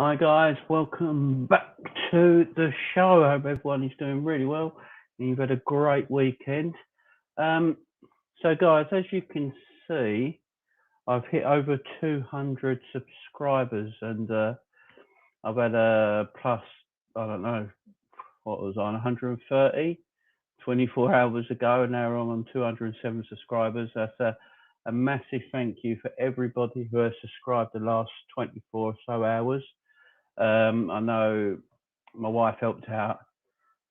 Hi guys, welcome back to the show. I hope everyone is doing really well and you've had a great weekend. So guys, as you can see, I've hit over 200 subscribers and I've had a plus, I don't know, what was on 130 24 hours ago, and now I'm on 207 subscribers. That's a massive thank you for everybody who has subscribed the last 24 or so hours. I know my wife helped out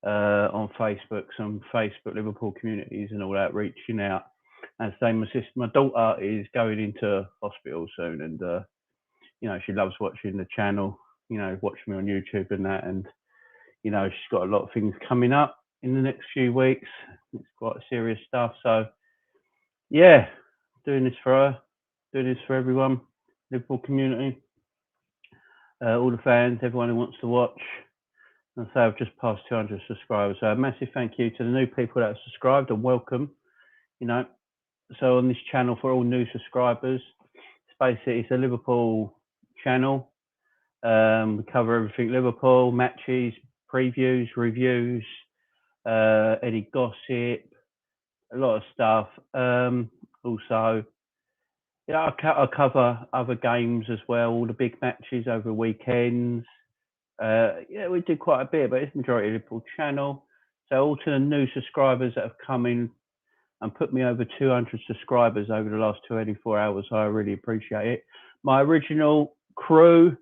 on Facebook, some Facebook Liverpool communities and all that, reaching out. And same as my daughter is going into hospital soon, and she loves watching the channel, watching me on YouTube and that, and she's got a lot of things coming up in the next few weeks. It's quite serious stuff. So yeah, doing this for her, doing this for everyone, Liverpool community, all the fans, everyone who wants to watch. And so I've just passed 200 subscribers. So a massive thank you to the new people that have subscribed and welcome. So on this channel, for all new subscribers, it's a Liverpool channel. We cover everything Liverpool, matches, previews, reviews, any gossip, a lot of stuff. Also, I cover other games as well, all the big matches over weekends. We do quite a bit, but it's majority Liverpool channel. So all to the new subscribers that have come in and put me over 200 subscribers over the last 24 hours, I really appreciate it. My original crew,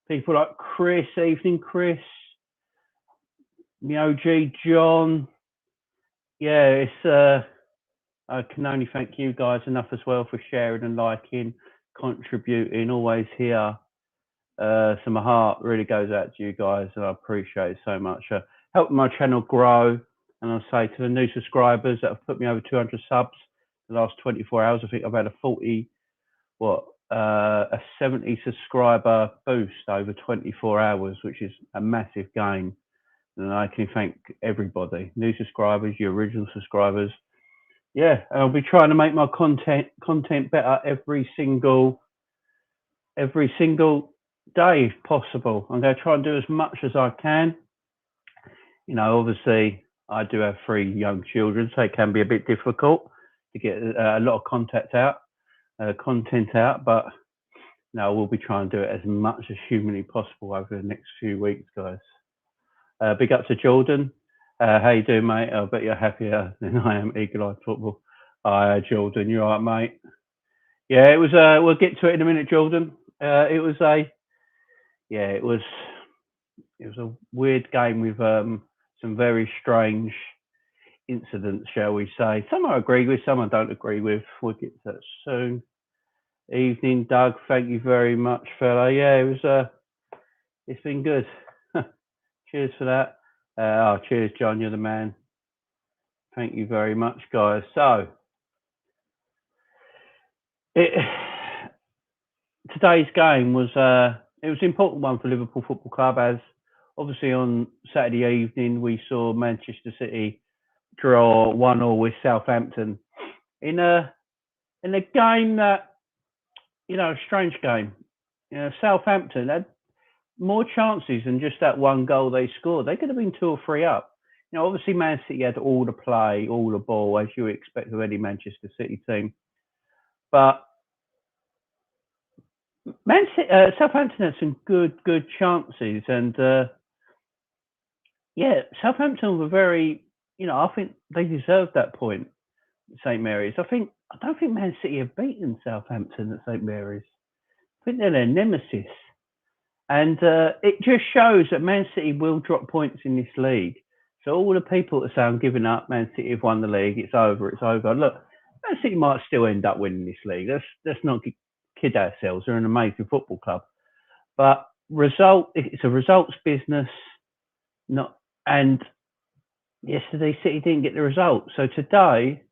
people like Chris, evening Chris, Myoji, John. Yeah, I can only thank you guys enough as well for sharing and liking, contributing, always here. So my heart really goes out to you guys, and I appreciate it so much. Helping my channel grow, and I'll say to the new subscribers that have put me over 200 subs the last 24 hours, I think I've had a 70 subscriber boost over 24 hours, which is a massive gain. And I can thank everybody, new subscribers, your original subscribers. Yeah, and I'll be trying to make my content better every single day if possible. I'm going to try and do as much as I can. Obviously I do have 3 young children, so it can be a bit difficult to get a lot of content out, but we'll be trying to do it as much as humanly possible over the next few weeks, guys. Big up to Jordan. How you doing, mate? I bet you're happier than I am. Eagle-eyed football. Hi, Jordan. You all right, mate? Yeah, it was. We'll get to it in a minute, Jordan. It was a weird game with some very strange incidents, shall we say. Some I agree with, some I don't agree with. We'll get to that soon. Evening, Doug. Thank you very much, fella. Yeah, it was. It's been good. Cheers for that. Cheers, John. You're the man. Thank you very much, guys. So, today's game was it was an important one for Liverpool Football Club, as obviously on Saturday evening we saw Manchester City draw 1-1 with Southampton in a game that, a strange game. Southampton had more chances than just that one goal they scored. They could have been 2 or 3 up. Obviously Man City had all the play, all the ball, as you expect of any Manchester City team. But Southampton had some good chances, and Southampton were very, I think they deserved that point at St Mary's. I don't think Man City have beaten Southampton at St Mary's. I think they're their nemesis, and it just shows that Man City will drop points in this league. So all the people that say I'm giving up, Man City have won the league, it's over. Look, Man City might still end up winning this league. Let's not kid ourselves. They're an amazing football club, but it's a results business. And yesterday City didn't get the result. So today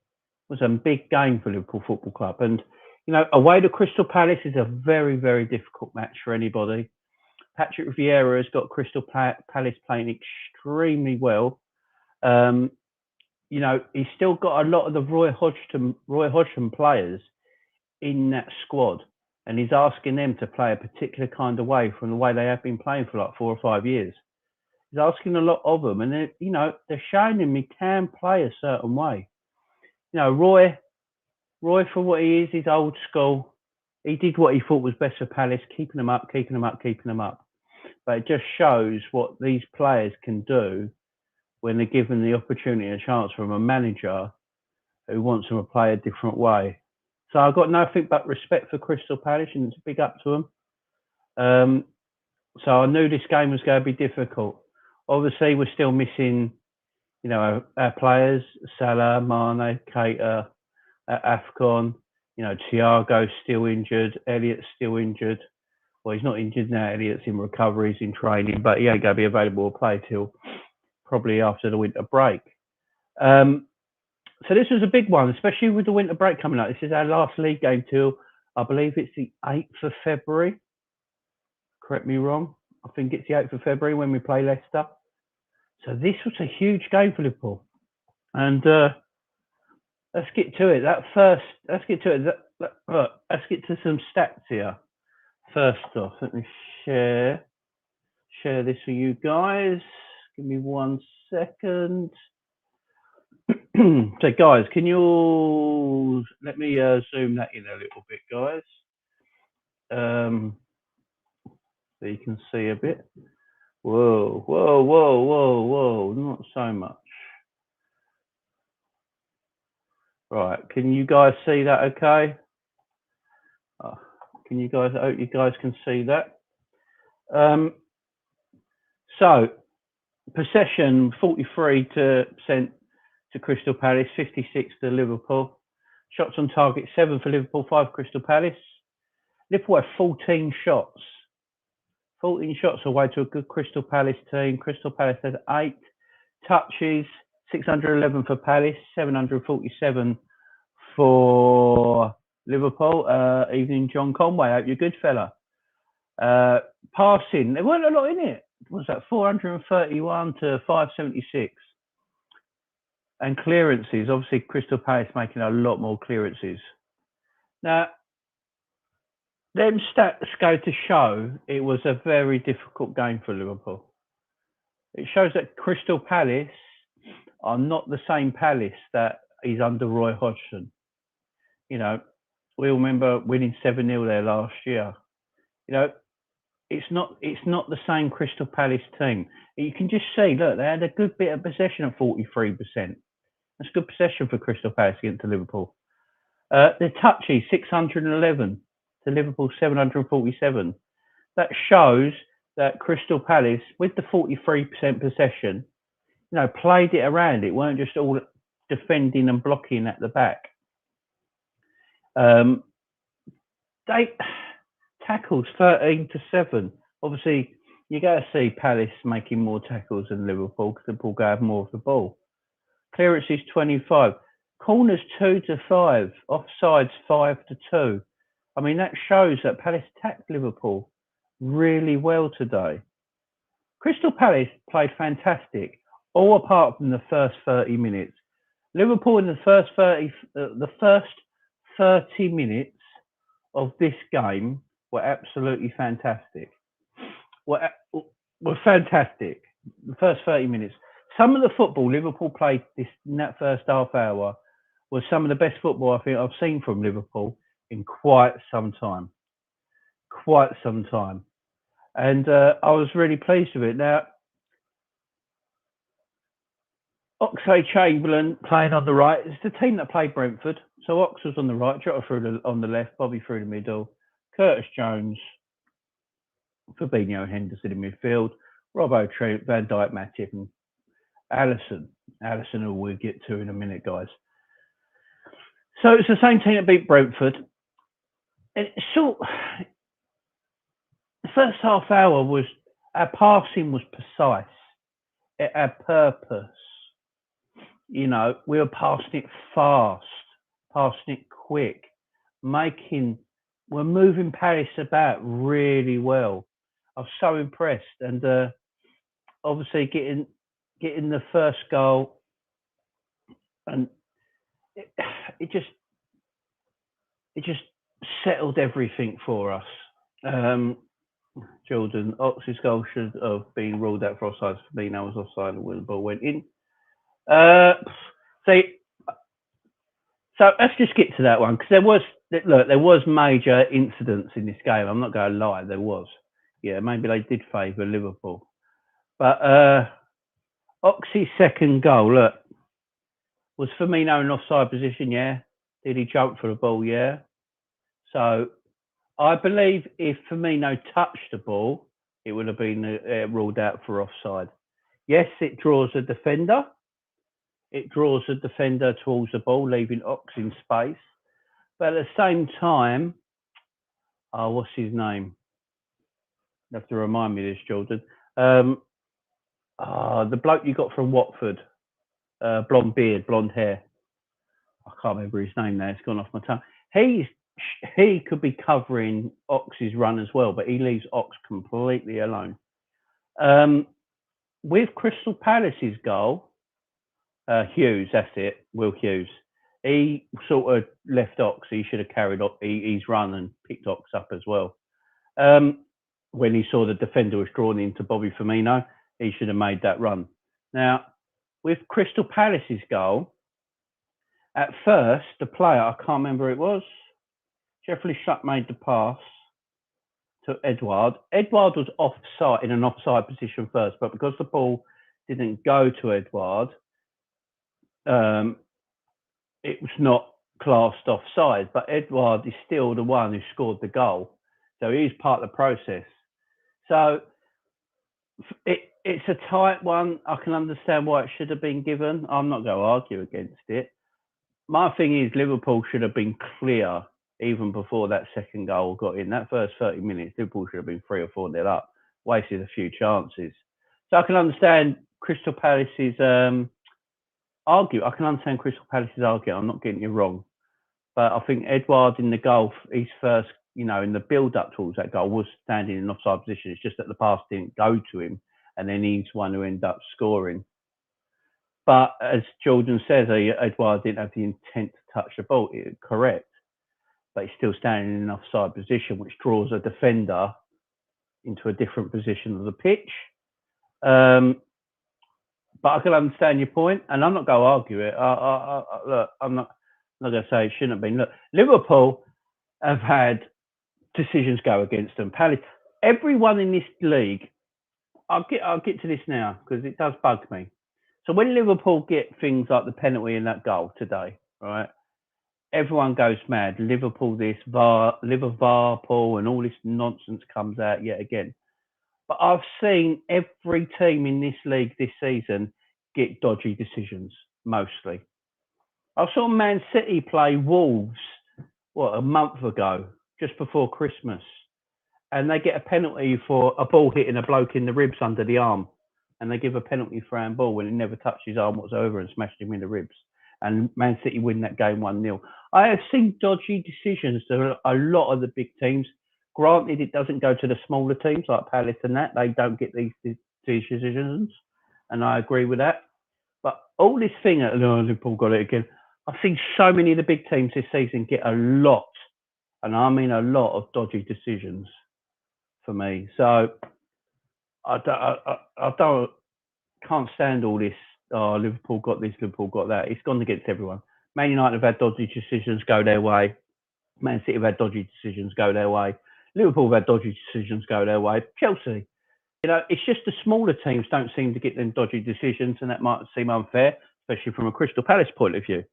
was a big game for Liverpool Football Club. And away to Crystal Palace is a very, very difficult match for anybody. Patrick Vieira has got Crystal Palace playing extremely well. He's still got a lot of the Roy Hodgson players in that squad. and he's asking them to play a particular kind of way from the way they have been playing for like 4 or 5 years. He's asking a lot of them, and they're showing him he can play a certain way. Roy, for what he is, he's old school. He did what he thought was best for Palace, keeping them up. But it just shows what these players can do when they're given the opportunity and a chance from a manager who wants them to play a different way. So I've got nothing but respect for Crystal Palace, and it's a big up to them. So I knew this game was going to be difficult. Obviously, we're still missing, our players, Salah, Mane, Keita, AFCON. Thiago's still injured. Elliott's still injured. Well, he's not injured now. Elliott's in recovery, he's in training, but he ain't going to be available to play till probably after the winter break. So this was a big one, especially with the winter break coming up. This is our last league game till, I believe it's the 8th of February. Correct me wrong. I think it's the 8th of February when we play Leicester. So this was a huge game for Liverpool. And let's get to it. Let's get to some stats here. First off, let me share this for you guys. Give me 1 second. So guys, can you all let me zoom that in a little bit, guys, so you can see a bit. Whoa, not so much. Right, can you guys see that okay? I hope you guys can see that. So possession 43% to Crystal Palace, 56 to Liverpool. Shots on target, 7 for Liverpool, 5 Crystal Palace. Liverpool had 14 shots. 14 shots away to a good Crystal Palace team. Crystal Palace had 8 touches, 611 for Palace, 747 for Liverpool. Evening, John Conway. Hope you're good, fella. Passing, there weren't a lot in it. Was that 431 to 576? And clearances, obviously Crystal Palace making a lot more clearances. Now, them stats go to show it was a very difficult game for Liverpool. It shows that Crystal Palace are not the same Palace that is under Roy Hodgson. We all remember winning 7-0 there last year. It's not the same Crystal Palace team. You can just see, look, they had a good bit of possession at 43%. That's good possession for Crystal Palace against Liverpool. The touches, 611 to Liverpool, 747. That shows that Crystal Palace, with the 43% possession, played it around. It weren't just all defending and blocking at the back. They tackles 13-7. Obviously, you're going to see Palace making more tackles than Liverpool because Liverpool go have more of the ball. Clearances 25. Corners 2-5. Offsides 5-2. I mean, that shows that Palace attacked Liverpool really well today. Crystal Palace played fantastic, all apart from the first 30 minutes. Liverpool in the first 30 minutes of this game were absolutely fantastic. Were fantastic. The first 30 minutes. Some of the football Liverpool played in that first half hour was some of the best football I think I've seen from Liverpool in quite some time. And I was really pleased with it. Now, Oxlade-Chamberlain playing on the right. It's the team that played Brentford. So Ox was on the right, Jota on the left, Bobby through the middle, Curtis Jones, Fabinho, Henderson in midfield, Robbo, Trent, Van Dijk, Matip, and Alisson, who we'll get to in a minute, guys. So it's the same team that beat Brentford. And the first half hour was, our passing was precise. It had purpose. We were passing it fast, passing it quick, we're moving Palace about really well. I was so impressed, and obviously getting the first goal, and it just settled everything for us. Jordan, Ox's goal should have been ruled out for offside. Firmino was offside and when the ball went in. See, so let's just get to that one because there was major incidents in this game. I'm not going to lie, there was. Yeah, maybe they did favour Liverpool, but Oxy's second goal, look, was Firmino in offside position? Yeah. Did he jump for the ball? Yeah. So I believe if Firmino touched the ball, it would have been ruled out for offside. Yes, it draws a defender. It draws a defender towards the ball, leaving Ox in space. But at the same time, what's his name? You have to remind me of this, Jordan. The bloke you got from Watford, blonde beard, blonde hair. I can't remember his name now. It's gone off my tongue. He could be covering Ox's run as well, but he leaves Ox completely alone. With Crystal Palace's goal, Hughes, that's it, Will Hughes. He sort of left Ox. He should have carried his run and picked Ox up as well. When he saw the defender was drawn into Bobby Firmino, he should have made that run. Now, with Crystal Palace's goal, at first, the player, I can't remember who it was, Jeffrey Shutt made the pass to Edouard. Edouard was offside, in an offside position first, but because the ball didn't go to Edouard, it was not classed offside. But Edouard is still the one who scored the goal. So he's part of the process. So it's a tight one. I can understand why it should have been given. I'm not going to argue against it. My thing is Liverpool should have been clear even before that second goal got in. That first 30 minutes, Liverpool should have been 3 or 4-0 up. Wasted a few chances. So I can understand Crystal Palace's argue. I can understand Crystal Palace's argument. I'm not getting you wrong. But I think Edouard in the goal, his first, in the build-up towards that goal, was standing in offside position. It's just that the pass didn't go to him. And then he's one who ended up scoring. But as Jordan says, Edouard didn't have the intent to touch the ball. Correct. But he's still standing in an offside position, which draws a defender into a different position of the pitch. But I can understand your point, and I'm not going to argue it. Look, I'm not going to say it shouldn't have been. Look, Liverpool have had decisions go against them. Palace, everyone in this league, I'll get to this now because it does bug me. So when Liverpool get things like the penalty in that goal today, right? Everyone goes mad. Liverpool this, Liverpool, and all this nonsense comes out yet again. But I've seen every team in this league this season get dodgy decisions, mostly. I saw Man City play Wolves, a month ago, just before Christmas. And they get a penalty for a ball hitting a bloke in the ribs under the arm. And they give a penalty for handball when it never touched his arm whatsoever and smashed him in the ribs. And Man City win that game 1-0. I have seen dodgy decisions to a lot of the big teams. Granted, it doesn't go to the smaller teams like Palace and that. They don't get these decisions. And I agree with that. But all this thing, Liverpool got it again. I've seen so many of the big teams this season get a lot, and I mean a lot, of dodgy decisions for me. So I can't stand all this. Oh, Liverpool got this, Liverpool got that. It's gone against everyone. Man United have had dodgy decisions go their way. Man City have had dodgy decisions go their way. Liverpool have had dodgy decisions go their way. Chelsea, it's just the smaller teams don't seem to get them dodgy decisions, and that might seem unfair, especially from a Crystal Palace point of view.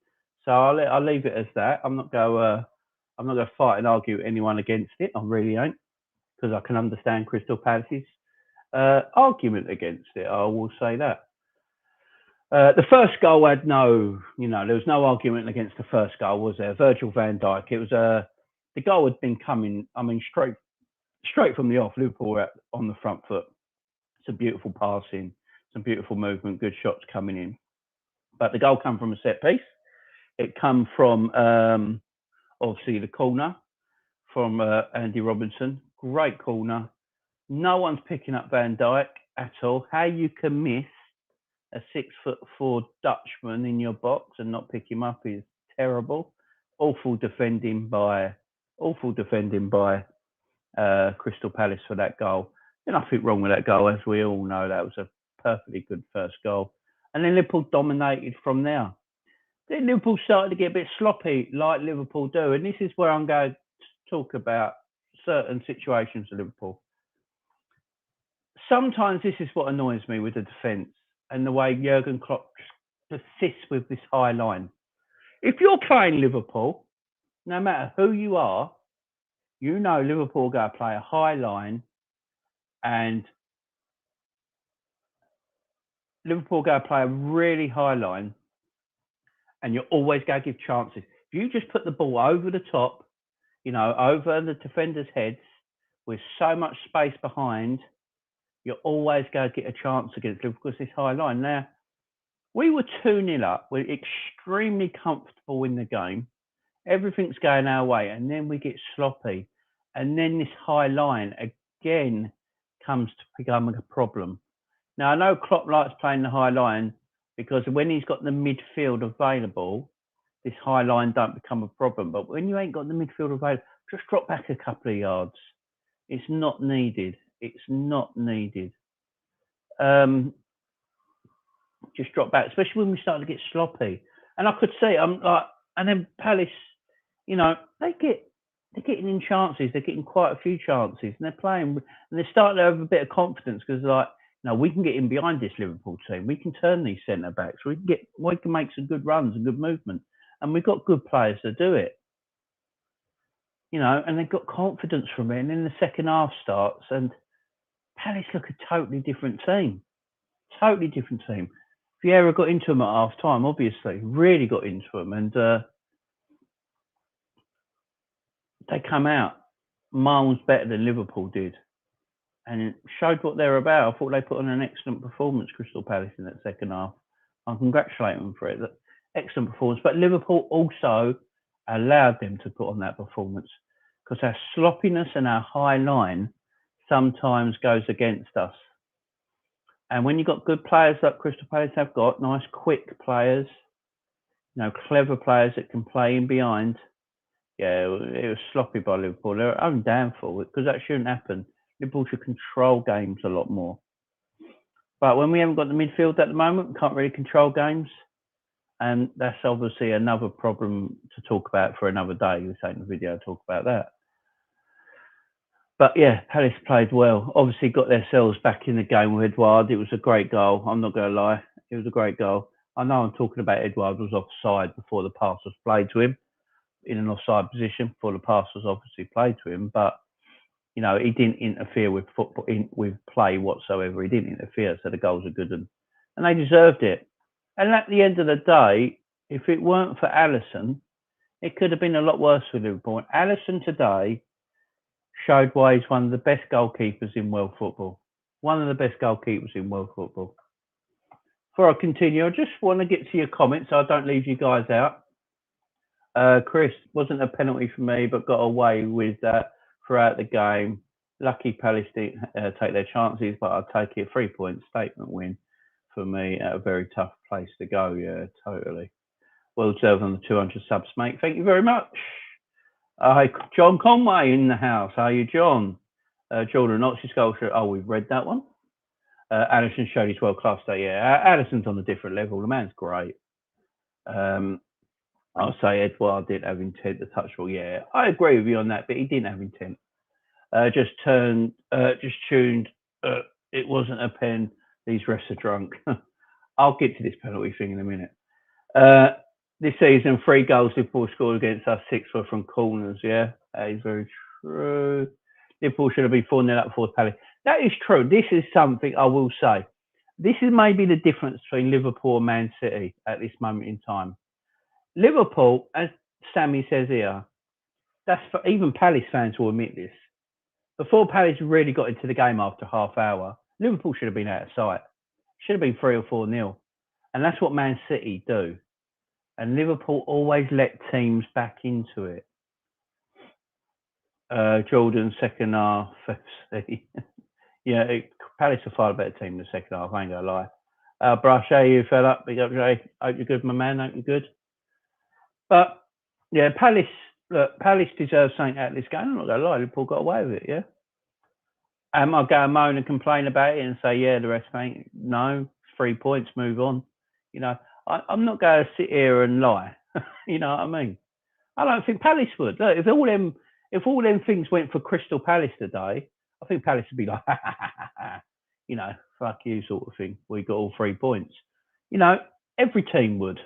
So I'll leave it as that. I'm not going to fight and argue with anyone against it. I really ain't, because I can understand Crystal Palace's argument against it. I will say that. The first goal had there was no argument against the first goal, was there? Virgil van Dijk. It was the goal had been coming. I mean, straight from the off. Liverpool were on the front foot. Some beautiful passing, some beautiful movement, good shots coming in. But the goal came from a set piece. It come from obviously the corner from Andy Robinson. Great corner. No one's picking up Van Dijk at all. How you can miss a 6'4" Dutchman in your box and not pick him up is terrible. Awful defending by Awful defending by Crystal Palace for that goal. There's nothing wrong with that goal, as we all know. That was a perfectly good first goal. And then Liverpool dominated from there. Then Liverpool started to get a bit sloppy, like Liverpool do. And this is where I'm going to talk about certain situations of Liverpool. Sometimes this is what annoys me with the defence and the way Jurgen Klopp persists with this high line. If you're playing Liverpool, no matter who you are, you know Liverpool are going to play a high line and Liverpool are going to play a really high line and you're always going to give chances. If you just put the ball over the top, over the defenders' heads with so much space behind, you're always going to get a chance against Liverpool because this high line. Now, we were 2-0 up. We're extremely comfortable in the game. Everything's going our way. And then we get sloppy. And then this high line again comes to becoming a problem. Now, I know Klopp likes playing the high line because when he's got the midfield available, this high line don't become a problem. But when you ain't got the midfield available, just drop back a couple of yards. It's not needed. It's not needed. Just drop back, especially when we start to get sloppy. And I could see, and then Palace, they're getting in chances. They're getting quite a few chances, and they're playing, and they're starting to have a bit of confidence because, we can get in behind this Liverpool team. We can turn these centre backs. We can make some good runs and good movement, and we've got good players to do it. And they've got confidence from it. And then the second half starts, and Palace look a totally different team. Totally different team. Vieira got into them at half time, obviously, really got into them, and they come out miles better than Liverpool did, and it showed what they're about. I thought they put on an excellent performance, Crystal Palace, in that second half. I congratulate them for it. Excellent performance, but Liverpool also allowed them to put on that performance because our sloppiness and our high line sometimes goes against us. And when you've got good players like Crystal Palace have got, nice, quick players, clever players that can play in behind, it was sloppy by Liverpool. They're their own downfall because that shouldn't happen. Liverpool should control games a lot more. But when we haven't got the midfield at the moment, we can't really control games. And that's obviously another problem to talk about for another day. We'll take the video and talk about that. But yeah, Palace played well. Obviously got themselves back in the game with Edouard. It was a great goal. I'm not going to lie. It was a great goal. I know I'm talking about Edouard was offside before the pass was played to him, in an offside position before the pass was obviously played to him. But, he didn't interfere with football, with play whatsoever. He didn't interfere, so the goals are good. And they deserved it. And at the end of the day, if it weren't for Alisson, it could have been a lot worse for Liverpool. And Alisson today showed why he's one of the best goalkeepers in world football. One of the best goalkeepers in world football. Before I continue, I just want to get to your comments so I don't leave you guys out. Chris, wasn't a penalty for me, but got away with that throughout the game. Lucky Palace didn't take their chances, but I'll take it. 3 point statement win for me at a very tough place to go. Yeah, totally. Well deserved on the 200 subs, mate. Thank you very much. Hi, John Conway in the house. How are you, John? Jordan Knox's goal. Oh, we've read that one. Alisson showed his world-class day. Yeah, Alisson's on a different level. The man's great. I'll say Edouard didn't have intent to touch ball. Yeah, I agree with you on that, but he didn't have intent. Just tuned. It wasn't a pen. These refs are drunk. I'll get to this penalty thing in a minute. This season, 3 goals Liverpool scored against us, 6 were from corners. Yeah, that is very true. Liverpool should have been 4-0 up before Palace. That is true. This is something I will say. This is maybe the difference between Liverpool and Man City at this moment in time. Liverpool, as Sammy says here, that's for even Palace fans will admit this. Before Palace really got into the game after half hour, Liverpool should have been out of sight. Should have been 3 or 4-0. And that's what Man City do. And Liverpool always let teams back into it. Jordan, second half. Yeah, Palace are far better team in the second half, I ain't going to lie. Brush, hey, you fell up. Big up, Jay. Hope you're good, my man. Hope you're good. But, yeah, Palace look, Palace deserves something out of this game. I'm not going to lie, Liverpool got away with it, yeah? Am I going to moan and complain about it and say, yeah, the rest ain't? No, 3 points, move on. You know, I'm not going to sit here and lie. You know what I mean? I don't think Palace would. Look, if all them things went for Crystal Palace today, I think Palace would be like, you know, fuck you sort of thing. We got all 3 points. You know, every team would.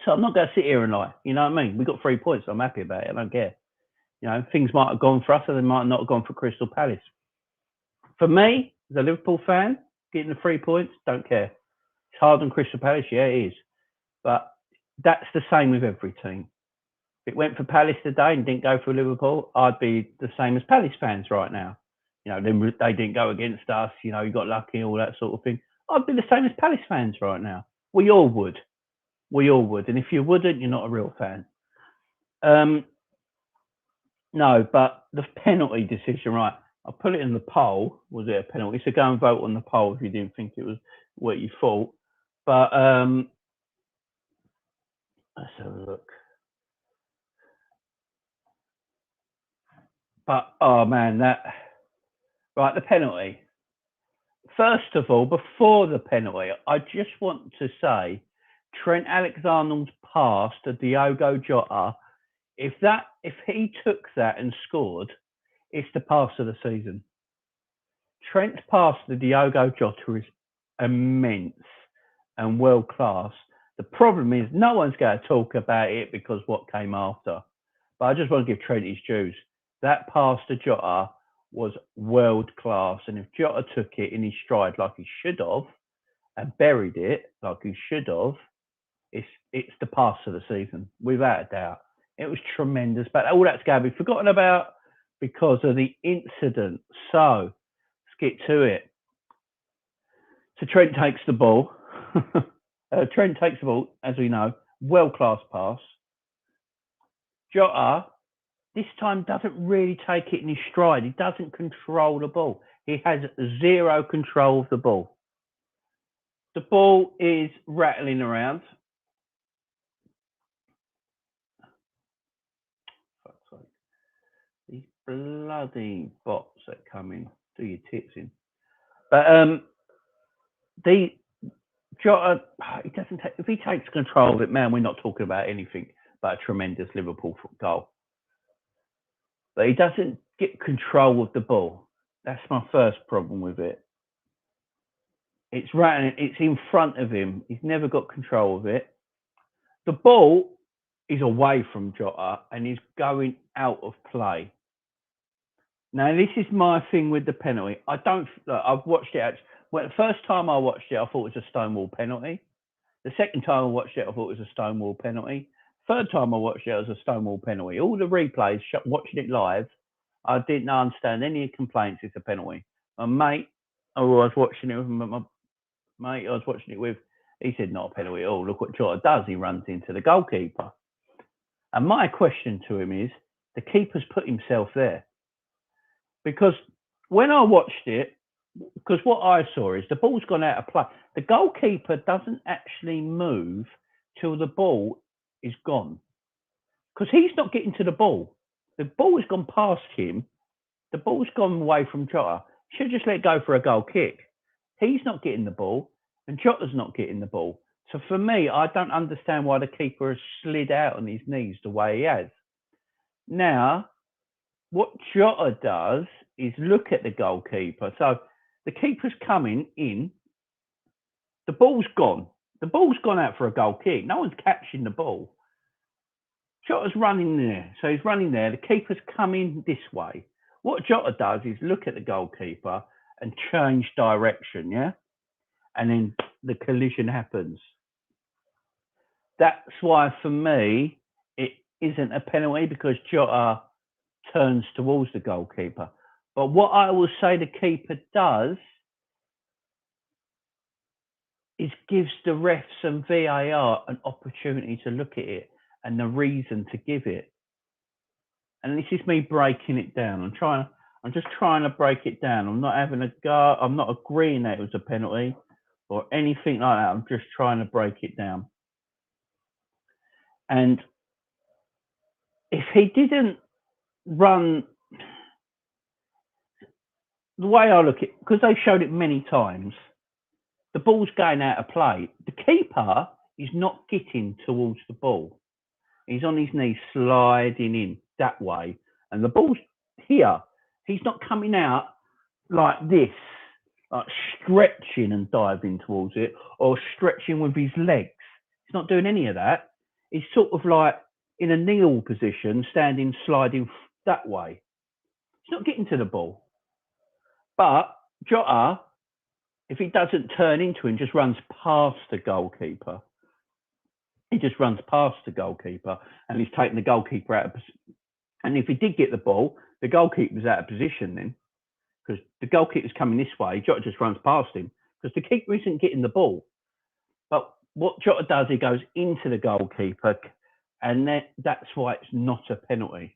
So I'm not going to sit here and lie. You know what I mean? We got 3 points. So I'm happy about it. I don't care. You know, things might have gone for us, or they might not have gone for Crystal Palace. For me, as a Liverpool fan, getting the 3 points, don't care. It's hard on Crystal Palace, yeah, it is. But that's the same with every team. If it went for Palace today and didn't go for Liverpool, I'd be the same as Palace fans right now. You know, they didn't go against us. You know, you got lucky, all that sort of thing. I'd be the same as Palace fans right now. We all would. We all would. And if you wouldn't, you're not a real fan. No, but the penalty decision, right? I put it in the poll. Was it a penalty? So go and vote on the poll if you didn't think it was what you thought. But let's have a look. But oh man, the penalty. First of all, before the penalty, I just want to say Trent Alexander-Arnold's pass to Diogo Jota. If he took that and scored, it's the pass of the season. Trent's pass to Diogo Jota is immense and world class. The problem is no one's going to talk about it because what came after. But I just want to give Trent his dues. That pass to Jota was world class, and if Jota took it in his stride like he should have and buried it like he should have, it's the pass of the season without a doubt. It was tremendous, but all that's going to be forgotten about because of the incident. So let's get to it. So Trent takes the ball. Trent takes the ball, as we know, world-class pass. Jota, this time, doesn't really take it in his stride. He doesn't control the ball. He has zero control of the ball. The ball is rattling around. These bloody bots that come in, do your tits in. But Jota, he doesn't take. If he takes control of it, man, we're not talking about anything but a tremendous Liverpool goal. But he doesn't get control of the ball. That's my first problem with it. It's rattling. It's in front of him. He's never got control of it. The ball is away from Jota and he's going out of play. Now, this is my thing with the penalty. I've watched it. The first time I watched it, I thought it was a Stonewall penalty. The second time I watched it, I thought it was a Stonewall penalty. Third time I watched it, it was a Stonewall penalty. All the replays, watching it live, I didn't understand any complaints. It's a penalty. My mate, I was watching it with my mate. I was watching it with. He said not a penalty at all. Look what Jota does. He runs into the goalkeeper. And my question to him is, the keeper's put himself there. Because when I watched it, because what I saw is the ball's gone out of play. The goalkeeper doesn't actually move till the ball is gone. Because he's not getting to the ball. The ball has gone past him. The ball's gone away from Jota. Should just let go for a goal kick. He's not getting the ball, and Jota's not getting the ball. So for me, I don't understand why the keeper has slid out on his knees the way he has. Now, what Jota does is look at the goalkeeper. So the keeper's coming in. The ball's gone. The ball's gone out for a goal kick. No one's catching the ball. Jota's running there. So he's running there. The keeper's coming this way. What Jota does is look at the goalkeeper and change direction, yeah? And then the collision happens. That's why, for me, it isn't a penalty because Jota turns towards the goalkeeper. But what I will say the keeper does is gives the refs and VAR an opportunity to look at it and the reason to give it. And this is me breaking it down. I'm just trying to break it down. I'm not having a go. I'm not agreeing that it was a penalty or anything like that. I'm just trying to break it down. And if he didn't run the way I look at it, because they've showed it many times, the ball's going out of play. The keeper is not getting towards the ball. He's on his knees sliding in that way. And the ball's here. He's not coming out like this, like stretching and diving towards it or stretching with his legs. He's not doing any of that. He's sort of like in a kneel position, standing, sliding that way. He's not getting to the ball. But Jota, if he doesn't turn into him, just runs past the goalkeeper. He just runs past the goalkeeper and he's taking the goalkeeper out of position. And if he did get the ball, the goalkeeper's out of position then because the goalkeeper's coming this way. Jota just runs past him because the keeper isn't getting the ball. But what Jota does, he goes into the goalkeeper and that's why it's not a penalty.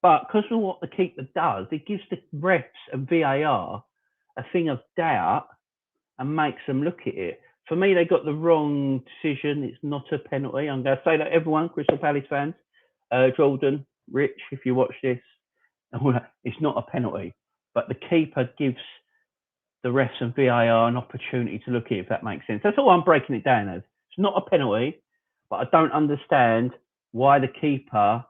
But because of what the keeper does, it gives the refs and VAR a thing of doubt and makes them look at it. For me, they got the wrong decision. It's not a penalty. I'm going to say that everyone, Crystal Palace fans, Jordan, Rich, if you watch this, it's not a penalty. But the keeper gives the refs and VAR an opportunity to look at it, if that makes sense. That's all I'm breaking it down as. It's not a penalty, but I don't understand why the keeper,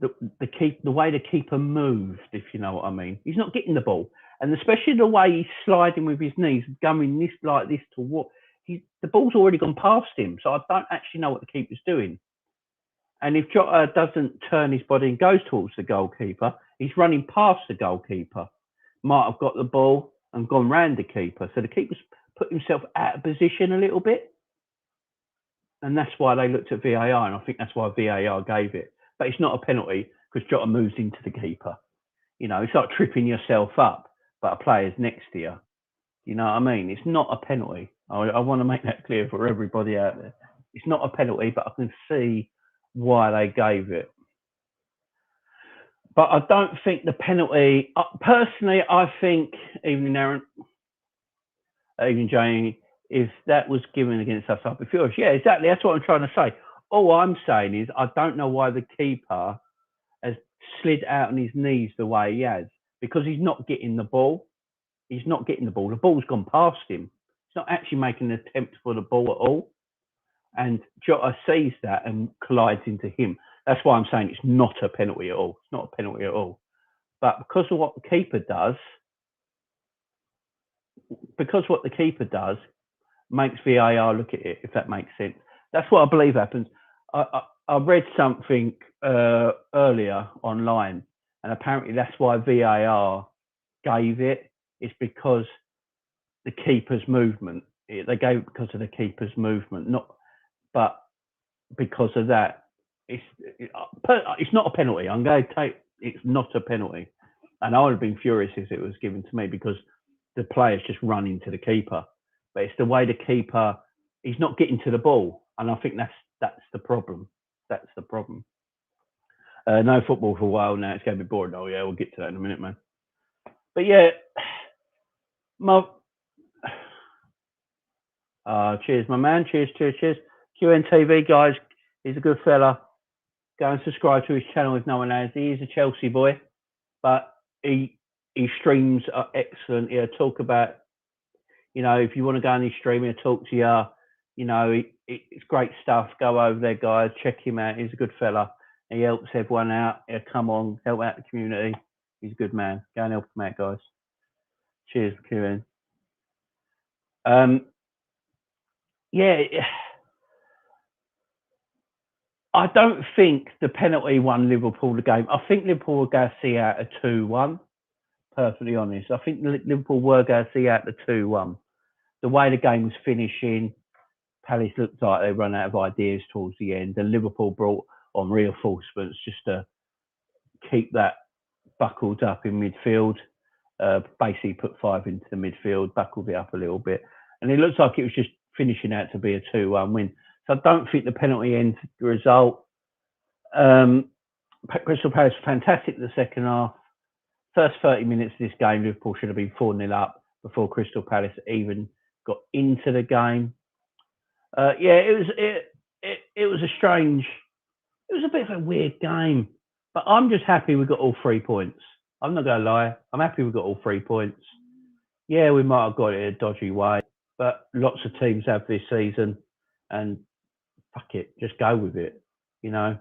the way the keeper moved, if you know what I mean. He's not getting the ball. And especially the way he's sliding with his knees, going this like this to what the ball's already gone past him. So I don't actually know what the keeper's doing. And if Jota doesn't turn his body and goes towards the goalkeeper, he's running past the goalkeeper. Might have got the ball and gone round the keeper. So the keeper's put himself out of position a little bit. And that's why they looked at VAR. And I think that's why VAR gave it. But it's not a penalty because Jota moves into the keeper. You know, it's like tripping yourself up, but a player's next to you. You know what I mean? It's not a penalty. I want to make that clear for everybody out there. It's not a penalty, but I can see why they gave it. But I don't think the penalty, personally, I think, even Aaron, even Jamie, if that was given against us, I'd be furious. Yeah, exactly. That's what I'm trying to say. All I'm saying is I don't know why the keeper has slid out on his knees the way he has, because he's not getting the ball. He's not getting the ball. The ball's gone past him. He's not actually making an attempt for the ball at all. And Jota sees that and collides into him. That's why I'm saying it's not a penalty at all. It's not a penalty at all. But because of what the keeper does, makes VAR look at it, if that makes sense. That's what I believe happens. I read something earlier online, and apparently that's why VAR gave it. It's because the keeper's movement. They gave it because of the keeper's movement, but because of that, it's not a penalty. I'm going to take it's not a penalty, and I would have been furious if it was given to me because the player's just run into the keeper. But it's the way the keeper, he's not getting to the ball, and I think that's the problem. That's the problem. No football for a while now. It's going to be boring. Oh yeah, we'll get to that in a minute, man. But yeah, cheers, my man. Cheers. QNTV, guys, he's a good fella. Go and subscribe to his channel if no one has. He is a Chelsea boy, but his streams are excellent. He'll talk about, you know, if you want to go on his stream, he'll talk to you. You know, it's great stuff. Go over there, guys. Check him out. He's a good fella. He helps everyone out. He'll come on, help out the community. He's a good man. Go and help him out, guys. Cheers, QN. Yeah, I don't think the penalty won Liverpool the game. I think Liverpool were going to see out a 2-1. Perfectly honest, I think Liverpool were going to see out the 2-1. The way the game was finishing, Palace looked like they run out of ideas towards the end, and Liverpool brought on reinforcements just to keep that buckled up in midfield. Basically put 5 into the midfield, buckled it up a little bit, and it looks like it was just finishing out to be a 2-1 win. So I don't think the penalty ends the result. Crystal Palace fantastic in the second half. First 30 minutes of this game, Liverpool should have been 4-0 up before Crystal Palace even got into the game. Yeah, it was a strange It was a bit of a weird game, but I'm just happy we got all 3 points. I'm not going to lie. I'm happy we got all 3 points. Yeah, we might have got it a dodgy way, but lots of teams have this season, and fuck it, just go with it, you know.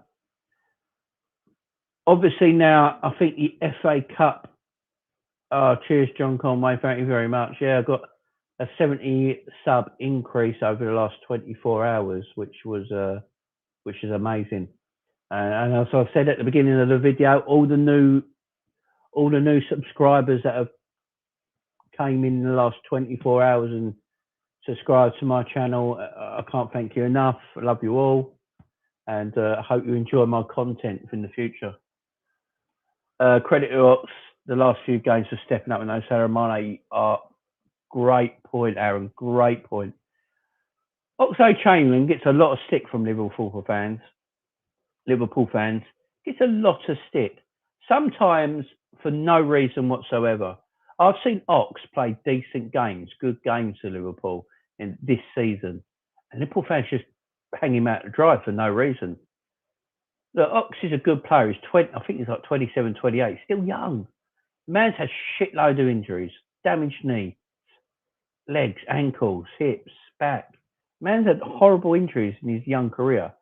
Obviously now, I think the FA Cup. Cheers, John Conway. Thank you very much. Yeah, I got a 70 sub increase over the last 24 hours, which is amazing. And as I said at the beginning of the video, all the new subscribers that have came in the last 24 hours and subscribed to my channel, I can't thank you enough. I love you all, and I hope you enjoy my content in the future. Credit to Ox, the last few games for stepping up, and those Saramane are great point, Aaron. Great point. Oxlade-Chamberlain gets a lot of stick from Liverpool fans. Gets a lot of stick. Sometimes for no reason whatsoever. I've seen Ox play decent games, good games for Liverpool in this season, and Liverpool fans just hang him out to dry for no reason. Look, Ox is a good player. He's 20. I think he's like 27, 28. Still young. The man's had shitload of injuries, damaged knee, legs, ankles, hips, back. Man's had horrible injuries in his young career.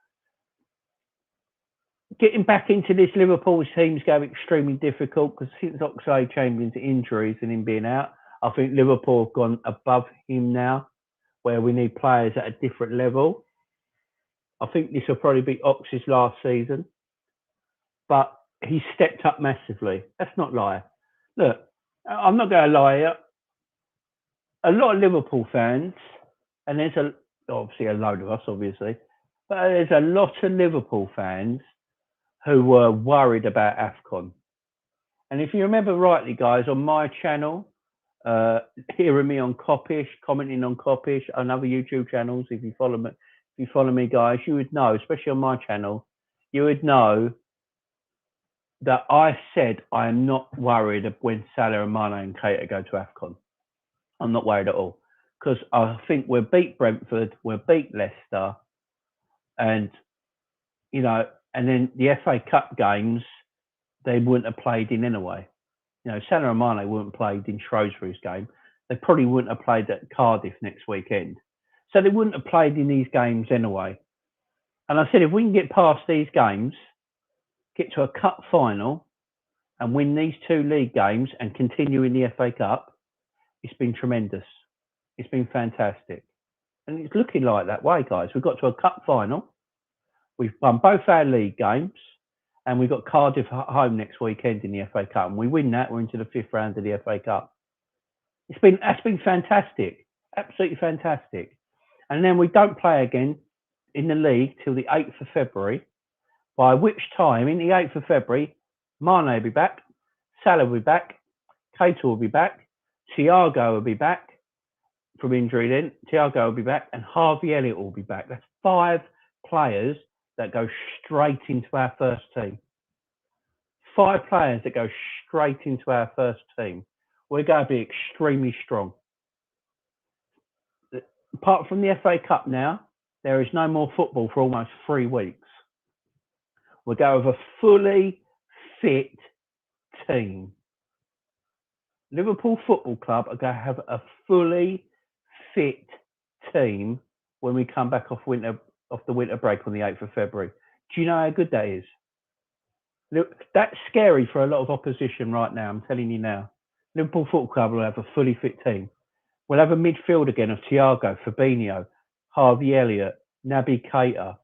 Getting back into this Liverpool team's going to be extremely difficult because since Oxlade-Chamberlain's injuries and him being out, I think Liverpool have gone above him now, where we need players at a different level. I think this will probably be Ox's last season, but he stepped up massively. Let's not lie. Look, I'm not going to lie. A lot of Liverpool fans, and there's obviously a load of us, obviously, but there's a lot of Liverpool fans who were worried about AFCON. And if you remember rightly, guys, on my channel, hearing me on Coppish, commenting on Coppish, and other YouTube channels, if you follow me, guys, you would know, especially on my channel, you would know that I said I am not worried when Salah and Mane and Keita go to AFCON. I'm not worried at all because I think we'll beat Brentford, we'll beat Leicester, and you know, and then the FA Cup games they wouldn't have played in anyway. You know, Salah and Mane wouldn't have played in Shrewsbury's game. They probably wouldn't have played at Cardiff next weekend. So they wouldn't have played in these games anyway. And I said, if we can get past these games, get to a cup final and win these 2 league games and continue in the FA Cup, it's been tremendous. It's been fantastic. And it's looking like that way, guys. We've got to a cup final. We've won both our league games. And we've got Cardiff home next weekend in the FA Cup. And we win that, we're into the 5th round of the FA Cup. That's been fantastic. Absolutely fantastic. And then we don't play again in the league till the 8th of February, by which time, in the 8th of February, Mane will be back, Salah will be back, Keita will be back, Thiago will be back from injury then, Thiago will be back, and Harvey Elliott will be back. That's 5 players that go straight into our first team. 5 players that go straight into our first team. We're going to be extremely strong. Apart from the FA Cup now, there is no more football for almost 3 weeks. We'll go with a fully fit team. Liverpool Football Club are going to have a fully fit team when we come back off the winter break on the 8th of February. Do you know how good that is? Look, that's scary for a lot of opposition right now, I'm telling you now. Liverpool Football Club will have a fully fit team. We'll have a midfield again of Thiago, Fabinho, Harvey Elliott, Naby Keita,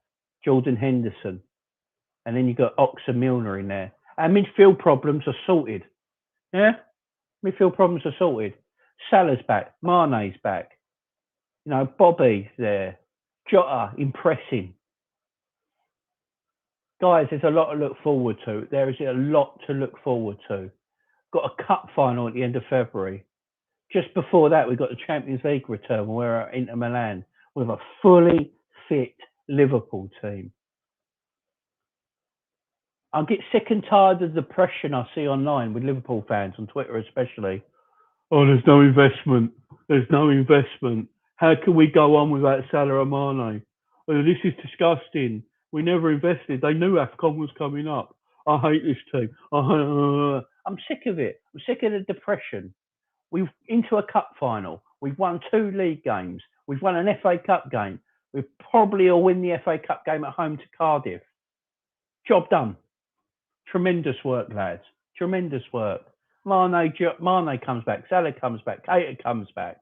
Jordan Henderson. And then you've got Ox and Milner in there. Our midfield problems are sorted. Yeah? Midfield problems are sorted. Salah's back. Mane's back. You know, Bobby's there. Jota, impressing. Guys, there's a lot to look forward to. There is a lot to look forward to. Got a cup final at the end of February. Just before that, we've got the Champions League return. We're at Inter Milan with a fully fit Liverpool team. I get sick and tired of the depression I see online with Liverpool fans, on Twitter especially. Oh, there's no investment. There's no investment. How can we go on without Salah and Mane? Oh, this is disgusting. We never invested. They knew AFCON was coming up. I hate this team. I'm sick of it. I'm sick of the depression. We've into a cup final. We've won 2 league games. We've won an FA Cup game. We probably will win the FA Cup game at home to Cardiff. Job done. Tremendous work, lads. Tremendous work. Mane comes back. Salah comes back. Keita comes back.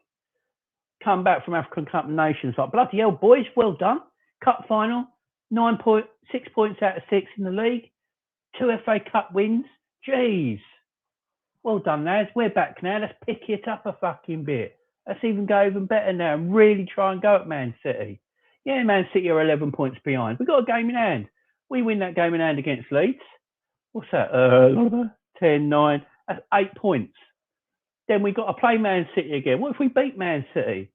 Come back from African Cup of Nations. Like, bloody hell, boys, well done. Cup final, 6 points out of 6 in the league. 2 FA Cup wins. Jeez. Well done, lads. We're back now. Let's pick it up a fucking bit. Let's even go even better now and really try and go at Man City. Yeah, Man City are 11 points behind. We've got a game in hand. We win that game in hand against Leeds. What's that? 10, 9. That's 8 points. Then we've got to play Man City again. What if we beat Man City?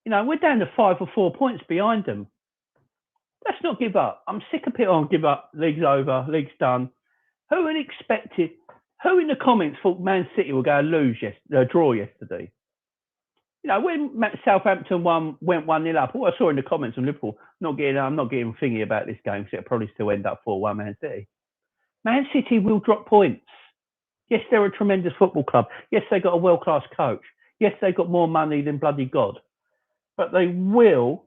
You know, we're down to 5 or 4 points behind them. Let's not give up. I'm sick of people on give up. League's over. League's done. Who in the comments thought Man City were going to draw yesterday? You know, when Southampton went 1-0 up, all I saw in the comments on Liverpool, I'm not getting thingy about this game because it'll probably still end up 4-1 Man City. Man City will drop points. Yes, they're a tremendous football club. Yes, they've got a world-class coach. Yes, they've got more money than bloody God. But they will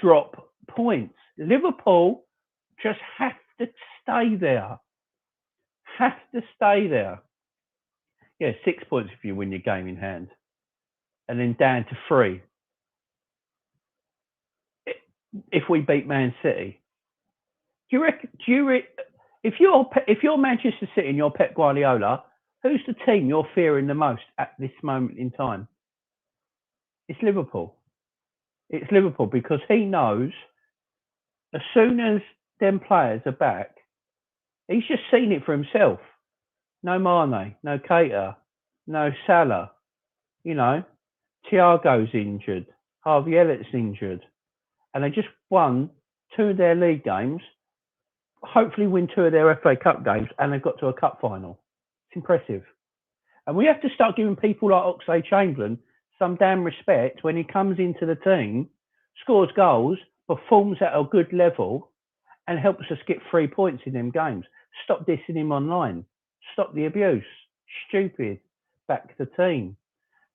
drop points. Liverpool just have to stay there. Have to stay there. Yeah, 6 points if you win your game in hand. And then down to 3 if we beat Man City. If you're Manchester City and you're Pep Guardiola, who's the team you're fearing the most at this moment in time? It's Liverpool. It's Liverpool because he knows as soon as them players are back, he's just seen it for himself. No Mane, no Keita, no Salah. You know, Thiago's injured, Harvey Elliott's injured, and they just won 2 of their league games. Hopefully, win 2 of their FA Cup games, and they've got to a cup final. It's impressive, and we have to start giving people like Oxlade-Chamberlain some damn respect when he comes into the team, scores goals, performs at a good level, and helps us get 3 points in them games. Stop dissing him online. Stop the abuse. Stupid. Back the team.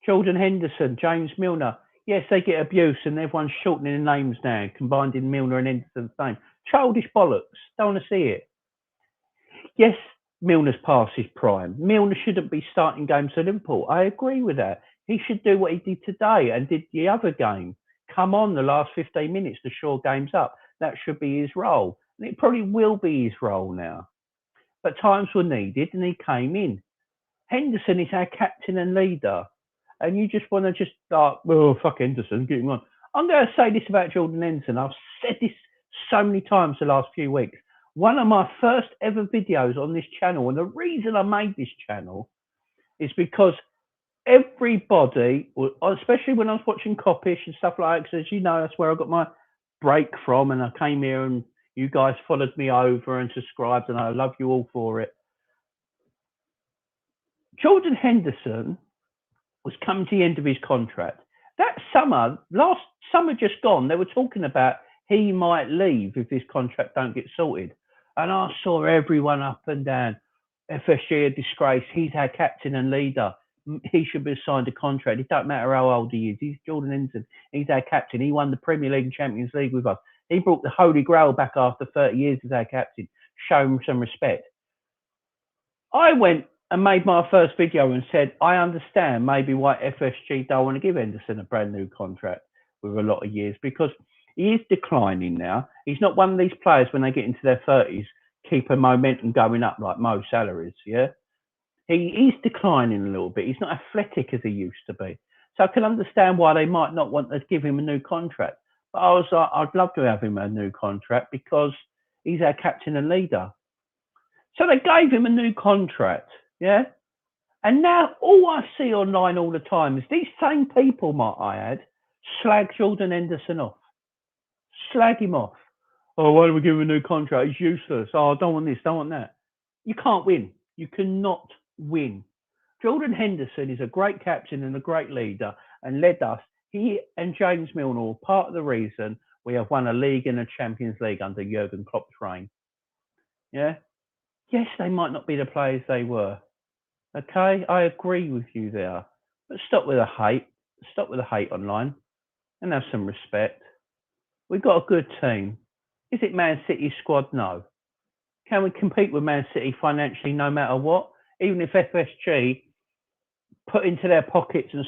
Jordan Henderson, James Milner. Yes, they get abuse and everyone's shortening the names now, combining Milner and Henderson's name. Childish bollocks. Don't want to see it. Yes, Milner's past his prime. Milner shouldn't be starting games for Liverpool. I agree with that. He should do what he did today and did the other game. Come on the last 15 minutes to shore games up. That should be his role. And it probably will be his role now. But times were needed and he came in. Henderson is our captain and leader. And you just want to just start, fuck Henderson, get him on. I'm going to say this about Jordan Henderson. I've said this so many times the last few weeks. One of my first ever videos on this channel, and the reason I made this channel is because everybody, especially when I was watching Coppish and stuff like that, because as you know, that's where I got my break from, and I came here and you guys followed me over and subscribed, and I love you all for it. Jordan Henderson was coming to the end of his contract. That summer, last summer just gone, they were talking about he might leave if his contract don't get sorted. And I saw everyone up and down. FSG a disgrace. He's our captain and leader. He should be assigned a contract. It don't matter how old he is. He's Jordan Henderson. He's our captain. He won the Premier League and Champions League with us. He brought the Holy Grail back after 30 years as our captain. Show him some respect. I went and made my first video and said, I understand maybe why FSG don't want to give Henderson a brand new contract with a lot of years, because he is declining now. He's not one of these players when they get into their 30s, keep a momentum going up like Mo Salah is, yeah? He's declining a little bit. He's not athletic as he used to be. So I can understand why they might not want to give him a new contract. But I was like, I'd love to have him a new contract because he's our captain and leader. So they gave him a new contract, yeah? And now all I see online all the time is these same people, might I add, slag Jordan Henderson off. Slag him off. Oh, why don't we give him a new contract? He's useless. Oh, I don't want this, don't want that. You can't win. You cannot win. Jordan Henderson is a great captain and a great leader and led us. He and James Milner are part of the reason we have won a league and a Champions League under Jurgen Klopp's reign. Yeah. Yes, they might not be the players they were. Okay, I agree with you there. But stop with the hate. Stop with the hate online and have some respect. We've got a good team. Is it Man City's squad? No. Can we compete with Man City financially no matter what? Even if FSG put into their pockets and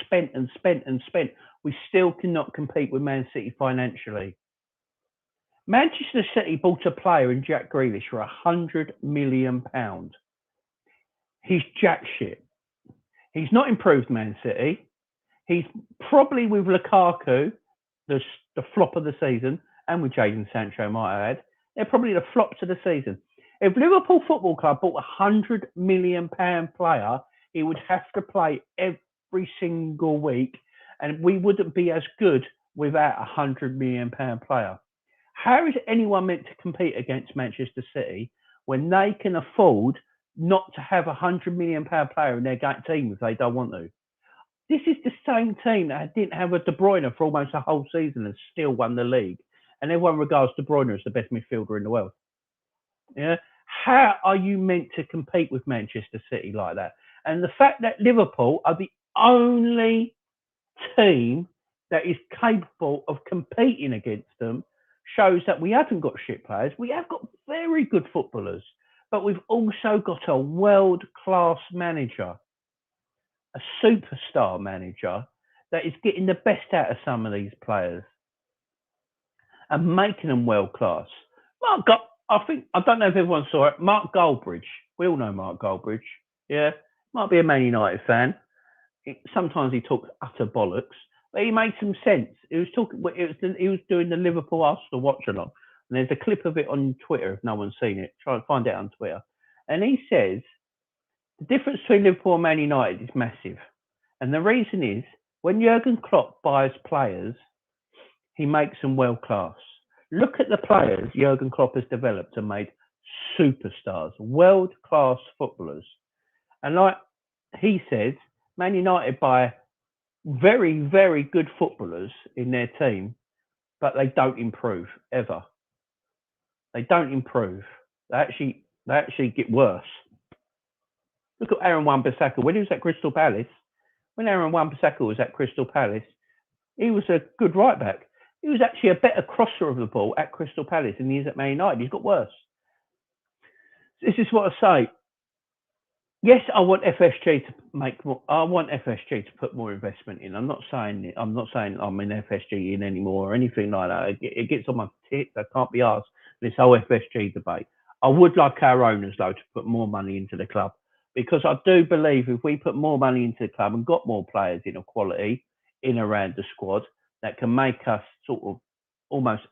spent, we still cannot compete with Man City financially. Manchester City bought a player in Jack Grealish for £100 million. He's jack shit. He's not improved Man City. He's probably with Lukaku, the flop of the season, and with Jadon Sancho, might I add. They're probably the flops of the season. If Liverpool Football Club bought a £100 million player, he would have to play every single week, and we wouldn't be as good without a £100 million player. How is anyone meant to compete against Manchester City when they can afford not to have a £100 million player in their team if they don't want to? This is the same team that didn't have a De Bruyne for almost a whole season and still won the league. And everyone regards De Bruyne as the best midfielder in the world. Yeah. How are you meant to compete with Manchester City like that? And the fact that Liverpool are the only team that is capable of competing against them shows that we haven't got shit players. We have got very good footballers, but we've also got a world-class manager, a superstar manager that is getting the best out of some of these players and making them world-class. I don't know if everyone saw it. Mark Goldbridge. We all know Mark Goldbridge. Yeah, might be a Man United fan. Sometimes he talks utter bollocks, but he made some sense. He was doing the Liverpool Arsenal watch along, and there's a clip of it on Twitter. If no one's seen it, try and find it on Twitter. And he says the difference between Liverpool and Man United is massive, and the reason is when Jurgen Klopp buys players, he makes them world class. Look at the players Jurgen Klopp has developed and made superstars, world class footballers, and like he says, Man United buy very, very good footballers in their team, but they don't improve ever. They don't improve. They actually get worse. Look at Aaron Wan-Bissaka. When he was at Crystal Palace, he was a good right back. He was actually a better crosser of the ball at Crystal Palace than he is at Man United. He's got worse. This is what I say. Yes, I want FSG to make more. I want FSG to put more investment in. I'm not saying I'm in FSG in anymore or anything like that. It gets on my tits. I can't be asked this whole FSG debate. I would like our owners though to put more money into the club because I do believe if we put more money into the club and got more players in of quality in around the squad that can make us sort of almost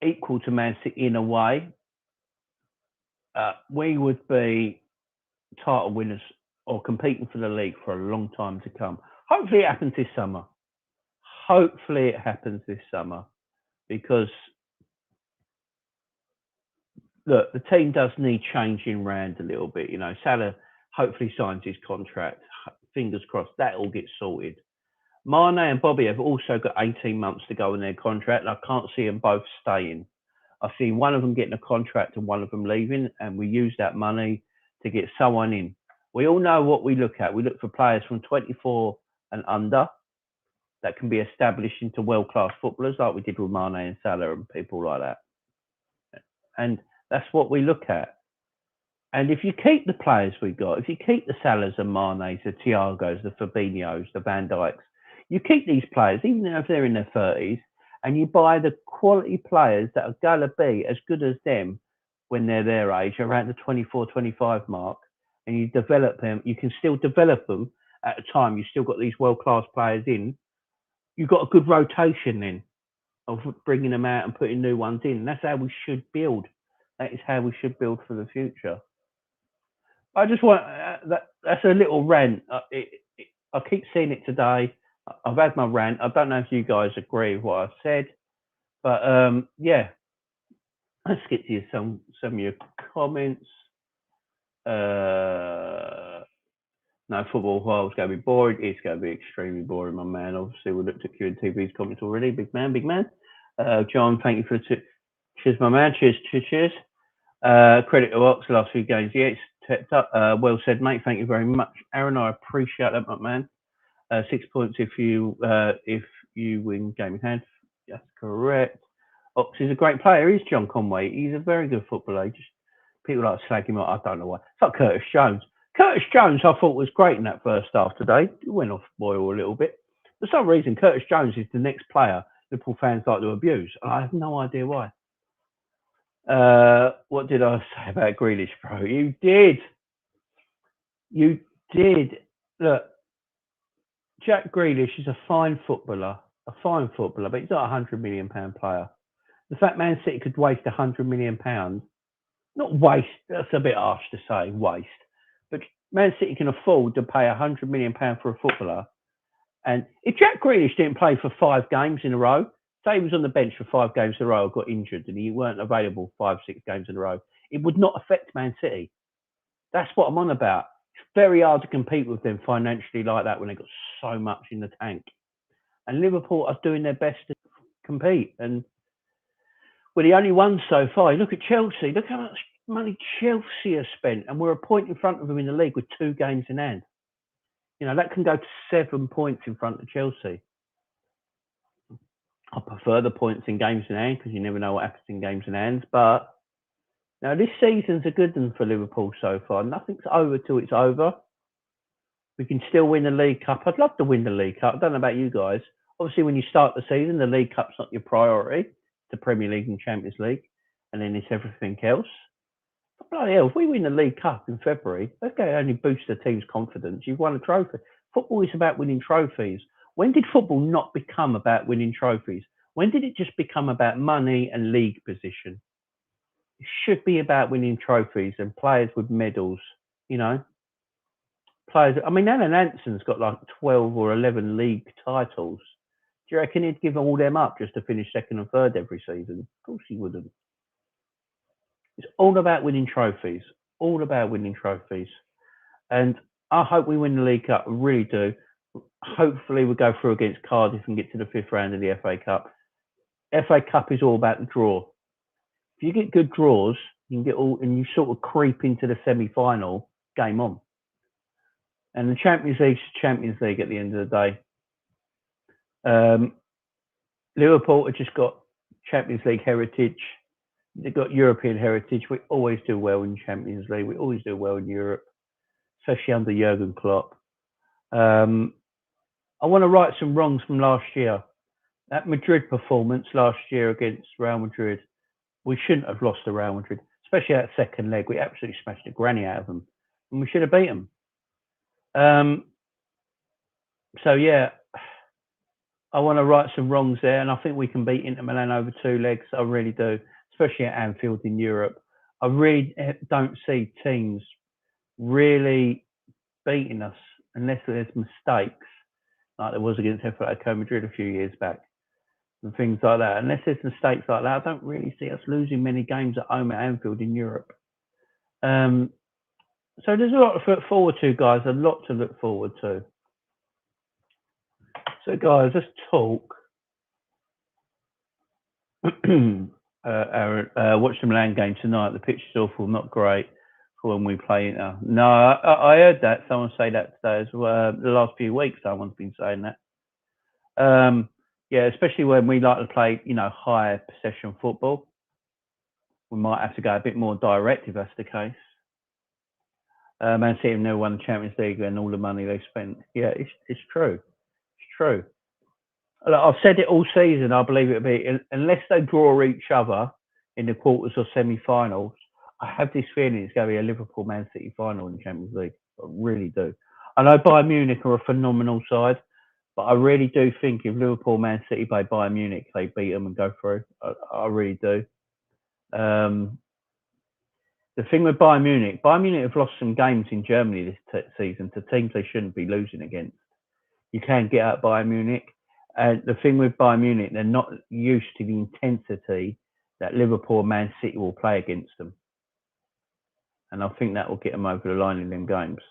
equal to Man City in a way, we would be title winners or competing for the league for a long time to come. Hopefully it happens this summer. Because look, the team does need changing around a little bit. You know, Salah hopefully signs his contract. Fingers crossed that all gets sorted. Mane and Bobby have also got 18 months to go in their contract, and I can't see them both staying. I've seen one of them getting a contract and one of them leaving, and we use that money to get someone in. We all know what we look at. We look for players from 24 and under that can be established into world-class footballers like we did with Mane and Salah and people like that. And that's what we look at. And if you keep the players we got, if you keep the Salahs and Manes, the Thiagos, the Fabinhos, the Van Dijks, you keep these players, even if they're in their 30s, and you buy the quality players that are going to be as good as them when they're their age, around the 24, 25 mark, and you develop them, you can still develop them at a time. You've still got these world-class players in. You've got a good rotation then of bringing them out and putting new ones in. That's how we should build. That is how we should build for the future. I just want, that's a little rant. I keep seeing it today. I've had my rant. I don't know if you guys agree with what I said, but yeah. Let's get to some of your comments. No, football while it's going to be boring. It's going to be extremely boring, my man. Obviously, we looked at QNTV's comments already. Big man, big man. John, thank you for the cheers, my man. Cheers, cheers, cheers. Credit to Ox, the last few games. Yeah, it's tipped up. Well said, mate. Thank you very much, Aaron. I appreciate that, my man. 6 points if you win game in hand. That's correct. Ox is a great player. He's John Conway. He's a very good footballer. Just people like to slag him up. I don't know why. It's like Curtis Jones. Curtis Jones, I thought was great in that first half today. He went off boil a little bit. For some reason, Curtis Jones is the next player Liverpool fans like to abuse. And I have no idea why. What did I say about Grealish, bro? You did. You did. Look, Jack Grealish is a fine footballer, but he's not a £100 million player. The fact Man City could waste £100 million, not waste, that's a bit harsh to say, waste, but Man City can afford to pay £100 million for a footballer. And if Jack Grealish didn't play for 5 games in a row, say he was on the bench for 5 games in a row, got injured, and he weren't available 5, 6 games in a row, it would not affect Man City. That's what I'm on about. It's very hard to compete with them financially like that when they've got so much in the tank. And Liverpool are doing their best to compete. And we're the only ones so far. Look at Chelsea. Look how much money Chelsea has spent. And we're a point in front of them in the league with 2 games in hand. You know, that can go to 7 points in front of Chelsea. I prefer the points in games in hand because you never know what happens in games in hand. But now this season's a good one for Liverpool so far. Nothing's over till it's over. We can still win the League Cup. I'd love to win the League Cup. I don't know about you guys. Obviously, when you start the season, the League Cup's not your priority. It's the Premier League and Champions League. And then it's everything else. But bloody hell, if we win the League Cup in February, that's going to only boost the team's confidence. You've won a trophy. Football is about winning trophies. When did football not become about winning trophies? When did it just become about money and league position? It should be about winning trophies and players with medals, you know. Players, I mean, Alan Hanson's got like 12 or 11 league titles. Do you reckon he'd give all them up just to finish second and third every season? Of course he wouldn't. It's all about winning trophies. All about winning trophies. And I hope we win the League Cup. I really do. Hopefully we'll go through against Cardiff and get to the 5th round of the FA Cup. FA Cup is all about the draw. If you get good draws, you can get all, and you sort of creep into the semi-final, game on. And the Champions League is Champions League at the end of the day. Liverpool have just got Champions League heritage. They've got European heritage. We always do well in Champions League. We always do well in Europe, especially under Jurgen Klopp. I want to right some wrongs from last year. That Madrid performance last year against Real Madrid, we shouldn't have lost to Real Madrid, especially that second leg. We absolutely smashed the granny out of them, and we should have beat them. So yeah, I want to right some wrongs there, and I think we can beat Inter Milan over 2 legs. I really do, especially at Anfield in Europe. I really don't see teams really beating us unless there's mistakes, like there was against Atletico Madrid a few years back, and things like that. Unless there's mistakes like that, I don't really see us losing many games at home at Anfield in Europe. So there's a lot to look forward to, guys. A lot to look forward to. So, guys, let's talk. Watch the Milan game tonight. The pitch is awful, not great for when we play Inter. No, I heard that. Someone say that today as well. The last few weeks, someone's been saying that. Yeah, especially when we like to play, you know, high possession football. We might have to go a bit more direct if that's the case. Man City have never won the Champions League and all the money they spent. Yeah, it's true. It's true. I've said it all season. I believe it'll be, unless they draw each other in the quarters or semi-finals, I have this feeling it's going to be a Liverpool-Man City final in the Champions League. I really do. I know Bayern Munich are a phenomenal side, but I really do think if Liverpool-Man City play Bayern Munich, they beat them and go through. I really do. The thing with Bayern Munich have lost some games in Germany this season to teams they shouldn't be losing against. You can get out Bayern Munich. And the thing with Bayern Munich, they're not used to the intensity that Liverpool and Man City will play against them. And I think that will get them over the line in them games.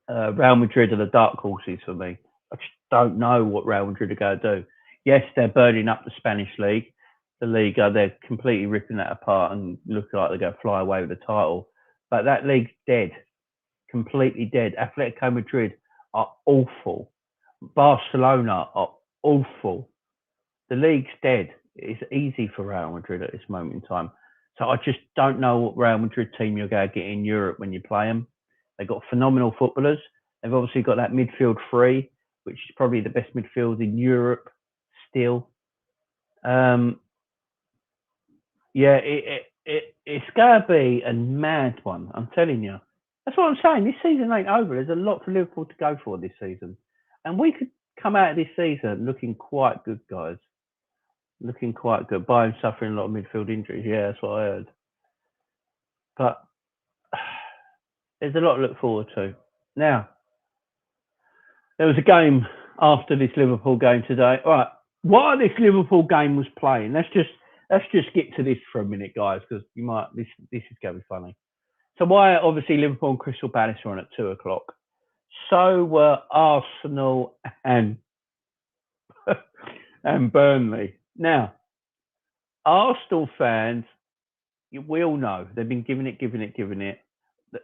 Real Madrid are the dark horses for me. I just don't know what Real Madrid are going to do. Yes, they're burning up the Spanish league, the Liga. They're completely ripping that apart and look like they're going to fly away with the title. But that league's dead, completely dead. Atletico Madrid are awful. Barcelona are awful. The league's dead. It's easy for Real Madrid at this moment in time. So I just don't know what Real Madrid team you're going to get in Europe when you play them. They've got phenomenal footballers. They've obviously got that midfield three, which is probably the best midfield in Europe still. Yeah, it's going to be a mad one. I'm telling you. That's what I'm saying. This season ain't over. There's a lot for Liverpool to go for this season. And we could come out of this season looking quite good, guys. Looking quite good. Bayern suffering a lot of midfield injuries. Yeah, that's what I heard. But there's a lot to look forward to. Now, there was a game after this Liverpool game today. All right, while this Liverpool game was playing, let's just get to this for a minute, guys, because this is going to be funny. So why obviously Liverpool and Crystal Palace are on at 2:00. So were Arsenal and Burnley. Now, Arsenal fans, we all know they've been giving it.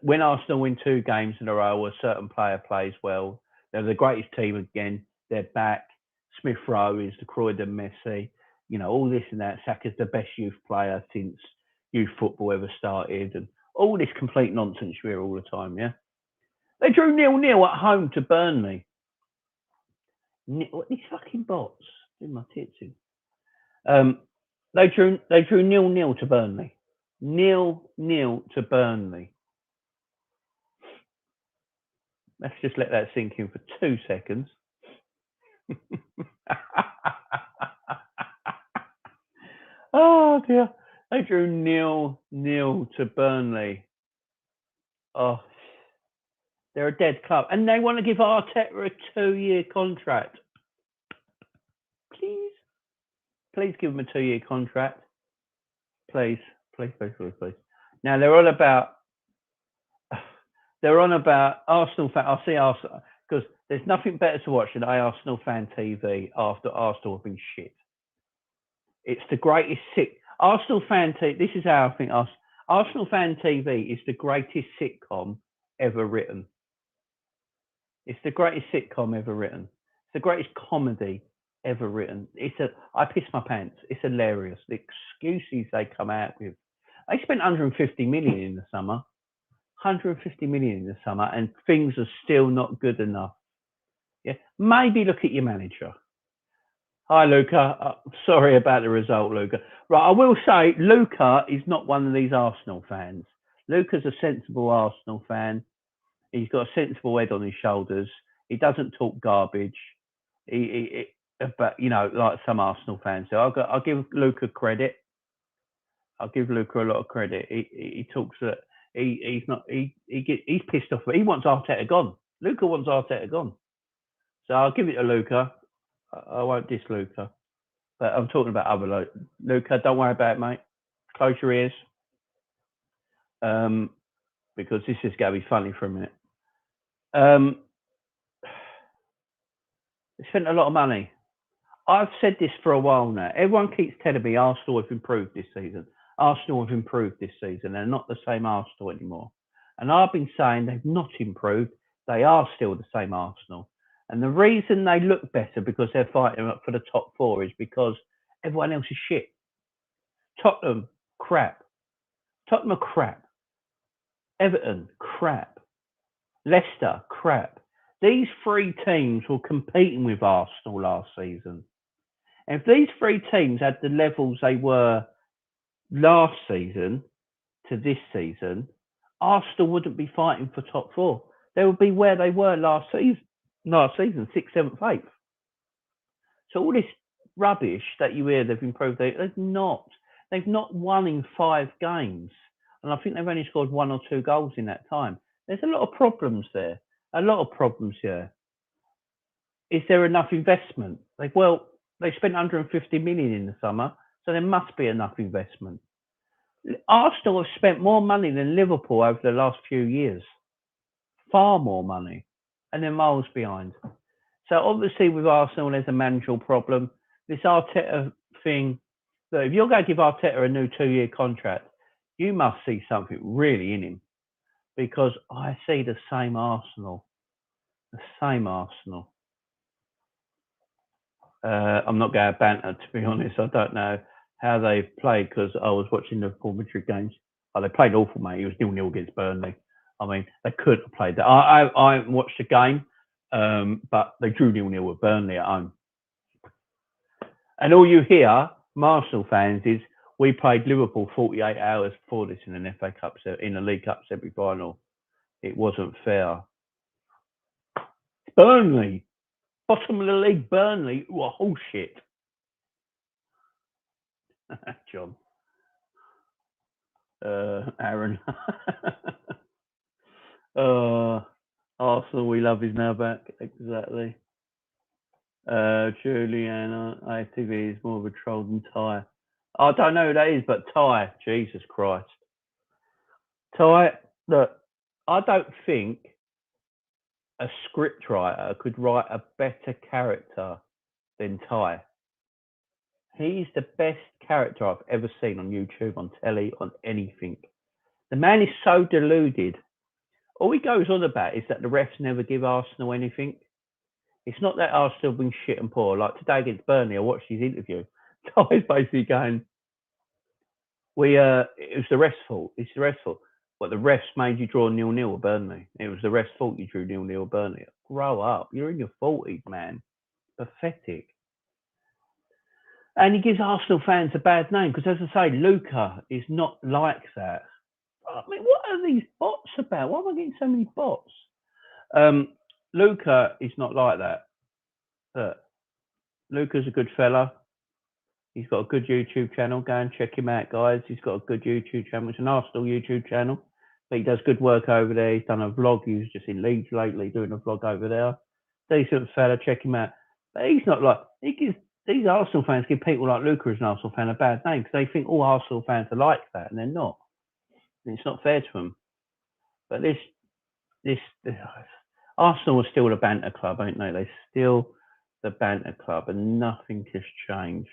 When Arsenal win 2 games in a row, a certain player plays well. They're the greatest team again. They're back. Smith Rowe is the Croydon Messi. You know, all this and that. Saka's the best youth player since youth football ever started. And all this complete nonsense you hear all the time, yeah? They drew 0-0 at home to Burnley. What these fucking bots? Do my tits in. They drew 0-0 to Burnley. 0-0 to Burnley. Let's just let that sink in for 2 seconds. Oh dear. They drew 0-0 to Burnley. Oh, they're a dead club. And they want to give Arteta a 2-year contract. Please give him a 2-year contract. Please. Now they're on about Arsenal fan. I'll see Arsenal because there's nothing better to watch than Arsenal fan TV after Arsenal have been shit. It's the greatest Arsenal fan TV. This is how I think Arsenal fan TV is the greatest sitcom ever written. It's the greatest sitcom ever written. It's the greatest comedy ever written. I piss my pants. It's hilarious. The excuses they come out with. They spent 150 million in the summer. 150 million in the summer, and things are still not good enough. Yeah, maybe look at your manager. Hi, Luca. Sorry about the result, Luca. Right, I will say Luca is not one of these Arsenal fans. Luca's a sensible Arsenal fan. He's got a sensible head on his shoulders. He doesn't talk garbage. But you know, like some Arsenal fans do. I'll give Luca credit. I'll give Luca a lot of credit. He talks that he's pissed off. He wants Arteta gone. Luca wants Arteta gone. So I'll give it to Luca. I won't diss Luca. But I'm talking about other Luca. Don't worry about it, mate. Close your ears. Because this is going to be funny for a minute. They spent a lot of money. I've said this for a while now. Everyone keeps telling me Arsenal have improved this season. They're not the same Arsenal anymore. And I've been saying they've not improved. They are still the same Arsenal. And the reason they look better because they're fighting up for the top 4 is because everyone else is shit. Tottenham, crap. Everton, crap. Leicester, crap. These 3 teams were competing with Arsenal last season. And if these 3 teams had the levels they were last season to this season, Arsenal wouldn't be fighting for top 4. They would be where they were last season, 6th, 7th, 8th. So all this rubbish that you hear they've improved, they've not. They've not won in 5 games. And I think they've only scored 1 or 2 goals in that time. There's a lot of problems there. Here. Is there enough investment? They spent 150 million in the summer, so there must be enough investment. Arsenal have spent more money than Liverpool over the last few years. Far more money. and they're miles behind. So obviously with Arsenal, there's a managerial problem. This Arteta thing, that if you're going to give Arteta a new 2-year contract, you must see something really in him, because I see the same Arsenal. I'm not going to banter, to be honest. I don't know how they played, because I was watching the Liverpool Madrid games. Oh, they played awful, mate. It was 0-0 against Burnley. I mean, they could have played that. I watched the game, but they drew 0-0 with Burnley at home. And all you hear, Arsenal fans, is we played Liverpool 48 hours before this in an FA Cup, in a League Cup semi-final. It wasn't fair. Burnley, bottom of the league, Burnley, were horseshit. John. Aaron. Arsenal, we love is now back. Exactly. Juliana, ATV is more of a troll than Ty. I don't know who that is, but Ty, Jesus Christ. Ty, look, I don't think a scriptwriter could write a better character than Ty. He's the best character I've ever seen on YouTube, on telly, on anything. The man is so deluded. All he goes on about is that the refs never give Arsenal anything. It's not that Arsenal have been shit and poor. Like today against Burnley, I watched his interview. Ty's basically going, it was the refs' fault. It's the refs' fault. But the refs made you draw 0-0 with Burnley. It was the refs' fault you drew 0-0 with Burnley. Grow up. You're in your 40s, man. Pathetic. And he gives Arsenal fans a bad name because, as I say, Luca is not like that. I mean, what are these bots about? Why am I getting so many bots? Luca is not like that. Luca's a good fella. He's got a good YouTube channel. Go and check him out, guys. He's got a good YouTube channel. It's an Arsenal YouTube channel. But he does good work over there. He's done a vlog. He was just in Leeds lately doing a vlog over there. Decent fella. Check him out. But he's not like... These Arsenal fans give people like Luca as an Arsenal fan a bad name because they think all Arsenal fans are like that, and they're not. And it's not fair to them. But this Arsenal are still the banter club, ain't they? They're still the banter club, and nothing has changed.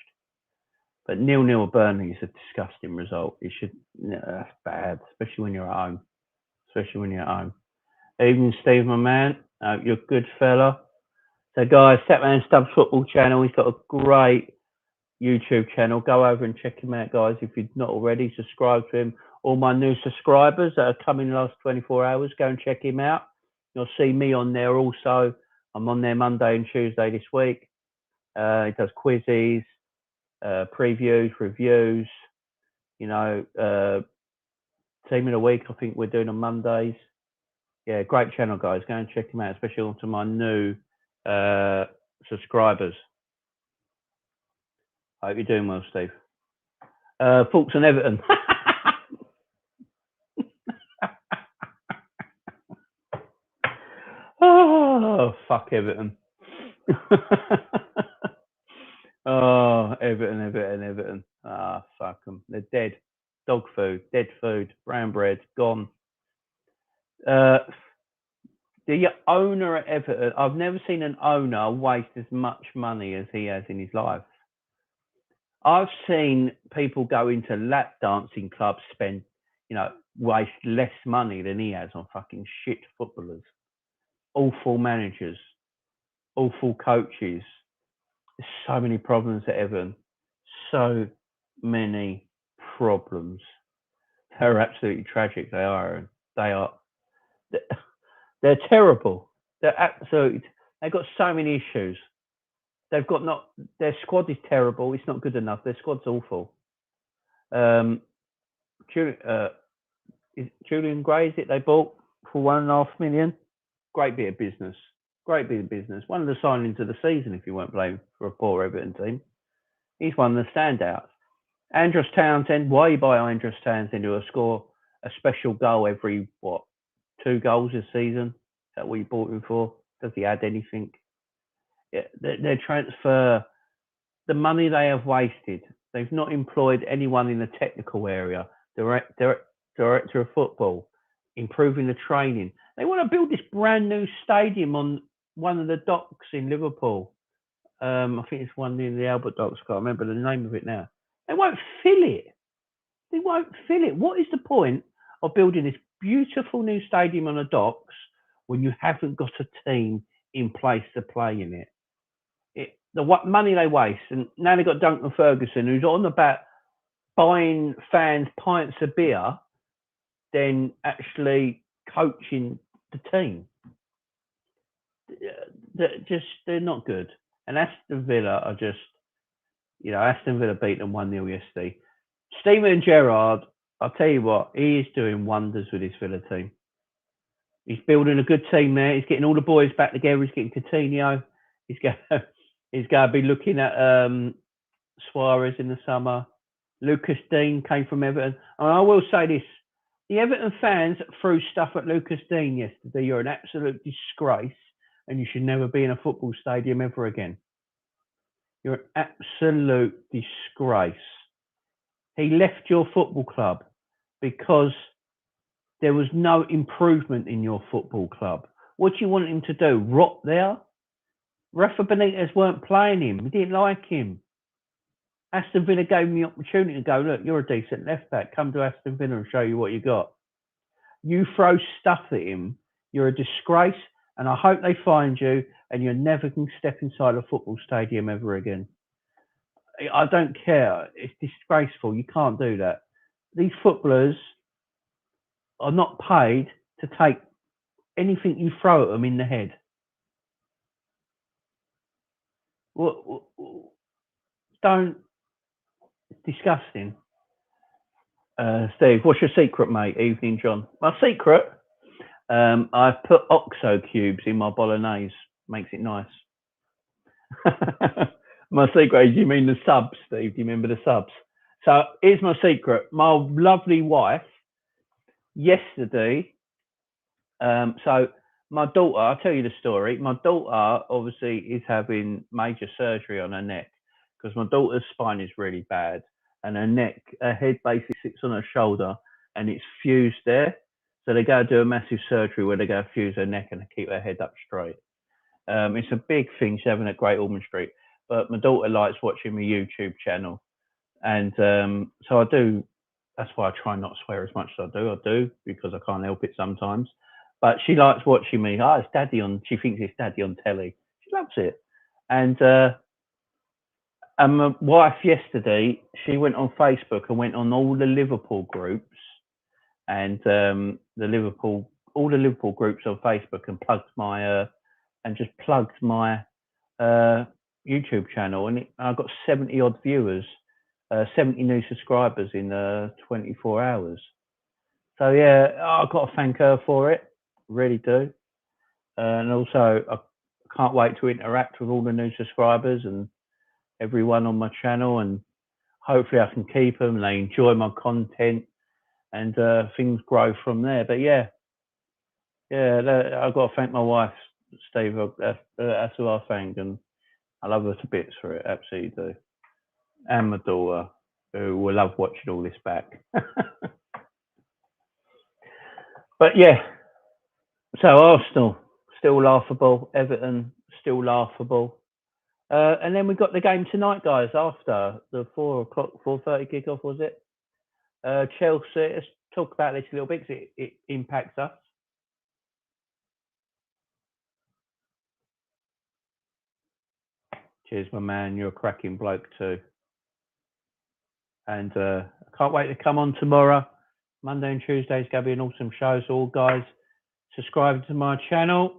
But 0-0 at Burnley is a disgusting result. That's bad, especially when you're at home. Evening, Steve, my man. You're a good fella. So, guys, Statman Stubbs Football Channel. He's got a great YouTube channel. Go over and check him out, guys. If you've not already, subscribe to him. All my new subscribers that are coming in the last 24 hours, go and check him out. You'll see me on there also. I'm on there Monday and Tuesday this week. He does quizzes, previews, reviews. Team of the week, I think we're doing on Mondays. Yeah, great channel, guys. Go and check him out, especially onto my new subscribers. I hope you're doing well, Steve. Thoughts on Everton? Oh, fuck Everton. Oh, Everton. Ah, fuck them. They're dead. Dog food, dead food, brown bread, gone. The owner at Everton, I've never seen an owner waste as much money as he has in his life. I've seen people go into lap dancing clubs waste less money than he has on fucking shit footballers. Awful managers, awful coaches. There's so many problems at Everton. So many problems. They're absolutely tragic. They are. They're terrible. They've got so many issues. Their squad is terrible. It's not good enough. Their squad's awful. Julian Gray, is it they bought for $1.5 million? Great bit of business. One of the signings of the season if you weren't playing for a poor Everton team. He's one of the standouts. Andros Townsend, why you buy Andros Townsend who will score a special goal every, 2 goals a season? Is that what you bought him for? Does he add anything? Yeah, their transfer, the money they have wasted. They've not employed anyone in the technical area, director of football, improving the training. They want to build this brand new stadium on one of the docks in Liverpool. I think it's one near the Albert Docks. I can't remember the name of it now. They won't fill it. They won't fill it. What is the point of building this beautiful new stadium on the docks when you haven't got a team in place to play in it? The money they waste, and now they've got Duncan Ferguson, who's on about buying fans pints of beer, then actually coaching the team. They're not good. And Aston Villa are just, Aston Villa beat them 1-0 yesterday. Steven Gerrard, I'll tell you what, he is doing wonders with his Villa team. He's building a good team there. He's getting all the boys back together. He's getting Coutinho. He's going to be looking at Suarez in the summer. Lucas Dean came from Everton. And I will say this. The Everton fans threw stuff at Lucas Dean yesterday. You're an absolute disgrace and you should never be in a football stadium ever again. You're an absolute disgrace. He left your football club because there was no improvement in your football club. What do you want him to do? Rot there? Rafa Benitez weren't playing him. He didn't like him. Aston Villa gave him the opportunity to go, look, you're a decent left back. Come to Aston Villa and show you what you got. You throw stuff at him. You're a disgrace. And I hope they find you and you never can step inside a football stadium ever again. I don't care. It's disgraceful. You can't do that. These footballers are not paid to take anything you throw at them in the head. Don't. It's disgusting. Steve, what's your secret, mate? Evening, John. My secret? I've put OXO cubes in my bolognese. Makes it nice. My secret is, you mean the subs, Steve? Do you remember the subs? So here's my secret. My lovely wife, yesterday, so my daughter, I'll tell you the story. My daughter obviously is having major surgery on her neck because my daughter's spine is really bad and her head basically sits on her shoulder and it's fused there. So they go do a massive surgery where they go fuse her neck and keep her head up straight. It's a big thing. She's having at Great Ormond Street. But my daughter likes watching my YouTube channel. And so I do. That's why I try not to swear as much as I do. I do because I can't help it sometimes. But she likes watching me. Oh, it's Daddy on. She thinks it's Daddy on telly. She loves it. And my wife yesterday, she went on Facebook and went on all the Liverpool groups and all the Liverpool groups on Facebook and plugged my YouTube channel, and I got 70 odd viewers, 70 new subscribers in 24 hours. So yeah, I've got to thank her for it, really do. And also, I can't wait to interact with all the new subscribers and everyone on my channel, and hopefully I can keep them and they enjoy my content and things grow from there. But yeah, I've got to thank my wife, Steve. That's who I thank, and I love her to bits for it, absolutely do. And my daughter, who will love watching all this back. But yeah, so Arsenal, still laughable. Everton, still laughable. And then we've got the game tonight, guys, after the 4:30 kickoff, was it? Chelsea, let's talk about this a little bit because it impacts us. Cheers, my man. You're a cracking bloke too. And I can't wait to come on tomorrow. Monday and Tuesday is going to be an awesome show. So all guys, subscribe to my channel.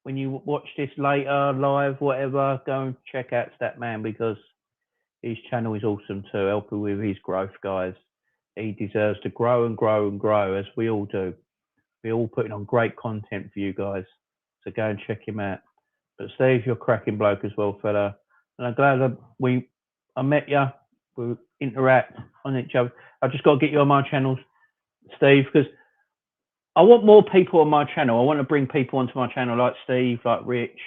When you watch this later, live, whatever, go and check out that man because his channel is awesome too. Help him with his growth, guys. He deserves to grow and grow and grow, as we all do. We're all putting on great content for you guys. So go and check him out. But Steve, you're a cracking bloke as well, fella. And I'm glad that I met you. We interact on each other. I've just got to get you on my channel, Steve, because I want more people on my channel. I want to bring people onto my channel like Steve, like Rich,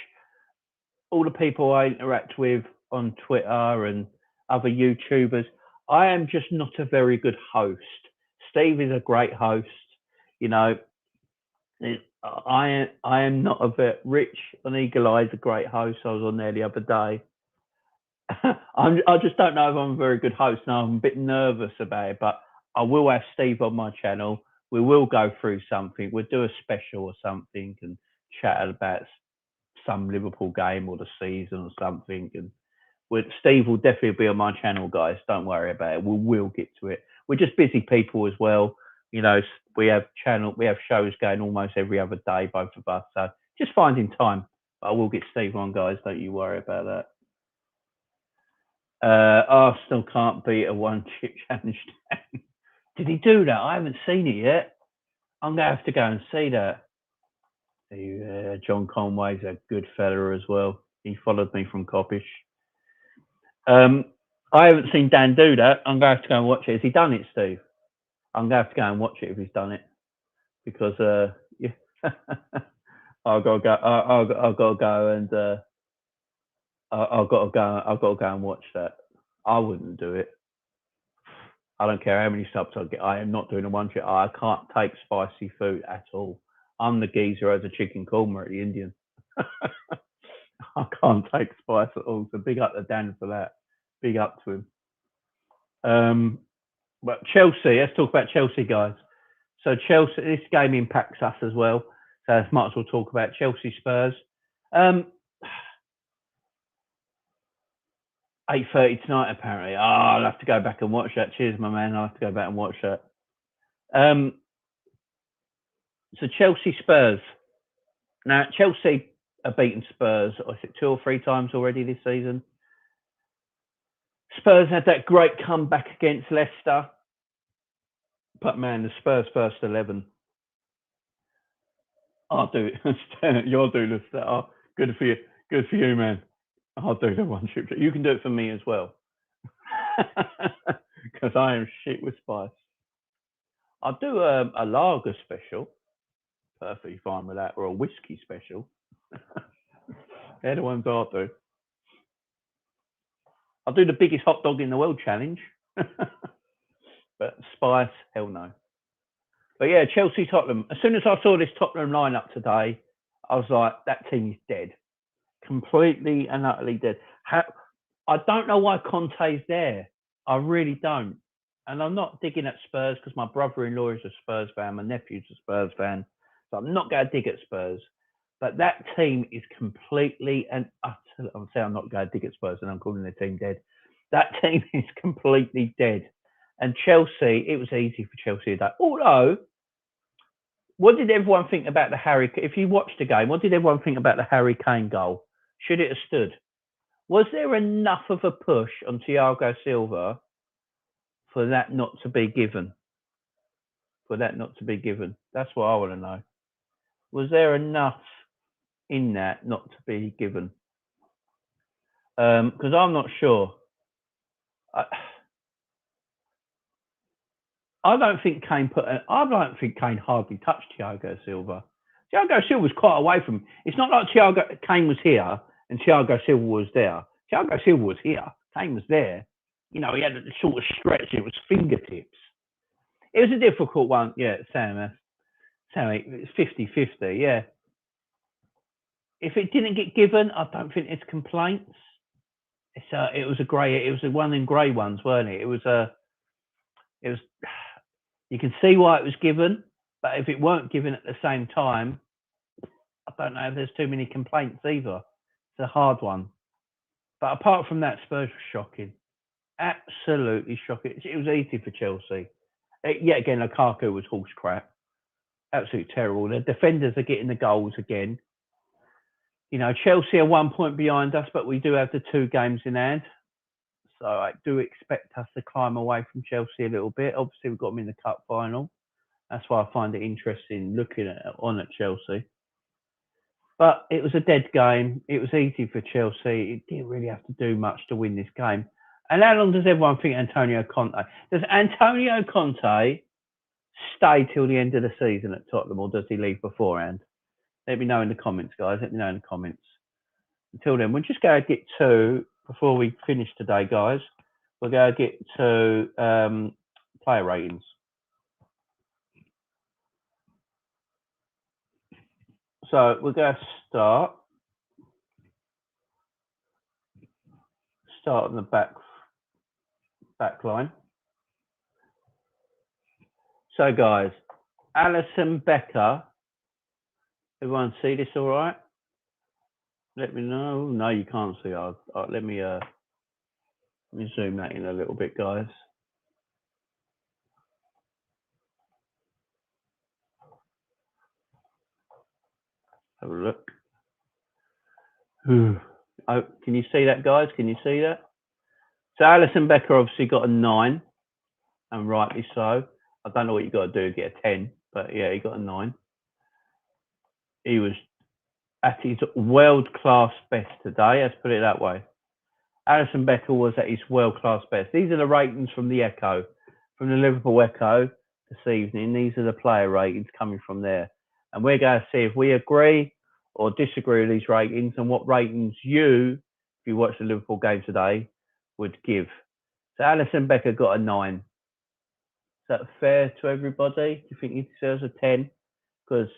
all the people I interact with on Twitter and other YouTubers. I am just not a very good host. Steve is a great host. You know, I am not a bit rich on Eagle Eye's a great host. I was on there the other day. I just don't know if I'm a very good host, and I'm a bit nervous about it. But I will have Steve on my channel. We will go through something. We'll do a special or something and chat about some Liverpool game or the season or something. And Steve will definitely be on my channel, guys. Don't worry about it. We will get to it. We're just busy people as well. You know, we have shows going almost every other day, both of us. So just finding time. But I will get Steve on, guys. Don't you worry about that. Arsenal can't beat a one-chip challenge. Did he do that? I haven't seen it yet. I'm gonna have to go and see that. John Conway's a good fella as well. He followed me from Coppish. I haven't seen Dan do that. I'm gonna have to go and watch it. Has he done it, Steve? I'm gonna have to go and watch it if he's done it, because yeah. I've got to go. I've got to go and I've got to go. I've got to go and watch that. I wouldn't do it. I don't care how many subs I get. I am not doing a one chip. I can't take spicy food at all. I'm the geezer as a chicken korma at the Indian. I can't take spice at all. So big up to Dan for that. Big up to him. But Chelsea, let's talk about Chelsea, guys. So Chelsea, this game impacts us as well. So I might as well talk about Chelsea Spurs. 8:30 tonight, apparently. Oh, I'll have to go back and watch that. Cheers, my man. I'll have to go back and watch that. So Chelsea Spurs. Now, Chelsea have beaten Spurs, I think, 2 or 3 times already this season. Spurs had that great comeback against Leicester. But, man, the Spurs first 11. I'll do it. You'll do this. Oh, good for you. Good for you, man. I'll do the one chip. You can do it for me as well. Because I am shit with spice. I'll do a lager special. Perfectly fine with that. Or a whiskey special. They're the ones I'll do. I'll do the biggest hot dog in the world challenge. But spice, hell no. But yeah, Chelsea Tottenham. As soon as I saw this Tottenham lineup today, I was like, that team is dead. Completely and utterly dead. I don't know why Conte's there. I really don't. And I'm not digging at Spurs because my brother-in-law is a Spurs fan. My nephew's a Spurs fan. So I'm not going to dig at Spurs. But that team is completely and utterly... I'm saying I'm not going to dig at Spurs and I'm calling the team dead. That team is completely dead. And Chelsea, it was easy for Chelsea today. Although, what did everyone think about the Harry... If you watched the game, what did everyone think about the Harry Kane goal? Should it have stood? Was there enough of a push on Thiago Silva for that not to be given? For that not to be given? That's what I want to know. Was there enough in that not to be given? Because I'm not sure. I don't think Kane hardly touched Thiago Silva. Thiago Silva was quite away from him. It's not like Kane was here and Thiago Silva was there. Thiago Silva was here. Kane was there. You know, he had a sort of stretch. It was fingertips. It was a difficult one. Yeah, Sam, it's 50-50, yeah. If it didn't get given, I don't think it's complaints. It was one of them grey ones, weren't it? It was you can see why it was given, but if it weren't given at the same time, I don't know if there's too many complaints either. It's a hard one. But apart from that, Spurs were shocking. Absolutely shocking. It was easy for Chelsea. Yet again, Lukaku was horse crap. Absolutely terrible. The defenders are getting the goals again. You know, Chelsea are 1 point behind us, but we do have the 2 games in hand. So I do expect us to climb away from Chelsea a little bit. Obviously, we've got them in the cup final. That's why I find it interesting looking at Chelsea. But it was a dead game. It was easy for Chelsea. It didn't really have to do much to win this game. And how long does everyone think Antonio Conte? Does Antonio Conte stay till the end of the season at Tottenham, or does he leave beforehand? Let me know in the comments, guys. Let me know in the comments. Until then, we're just going to get to, before we finish today, guys, we're going to get to player ratings. So we're going to start on the back line. So guys, Alison Becker. Everyone see this all right? Let me know. No, you can't see. Let me zoom that in a little bit, guys. Have a look. Oh, can you see that, guys? Can you see that? So Alison Becker obviously got a 9, and rightly so. I don't know what you got to do to get a 10, but yeah, he got a 9. He was at his world-class best today. Let's put it that way. Alison Becker was at his world-class best. These are the ratings from the Echo, from the Liverpool Echo this evening. These are the player ratings coming from there. And we're going to see if we agree or disagree with these ratings and what ratings you, if you watch the Liverpool game today, would give. So Alison Becker got a 9. Is that fair to everybody? Do you think he deserves a 10? Because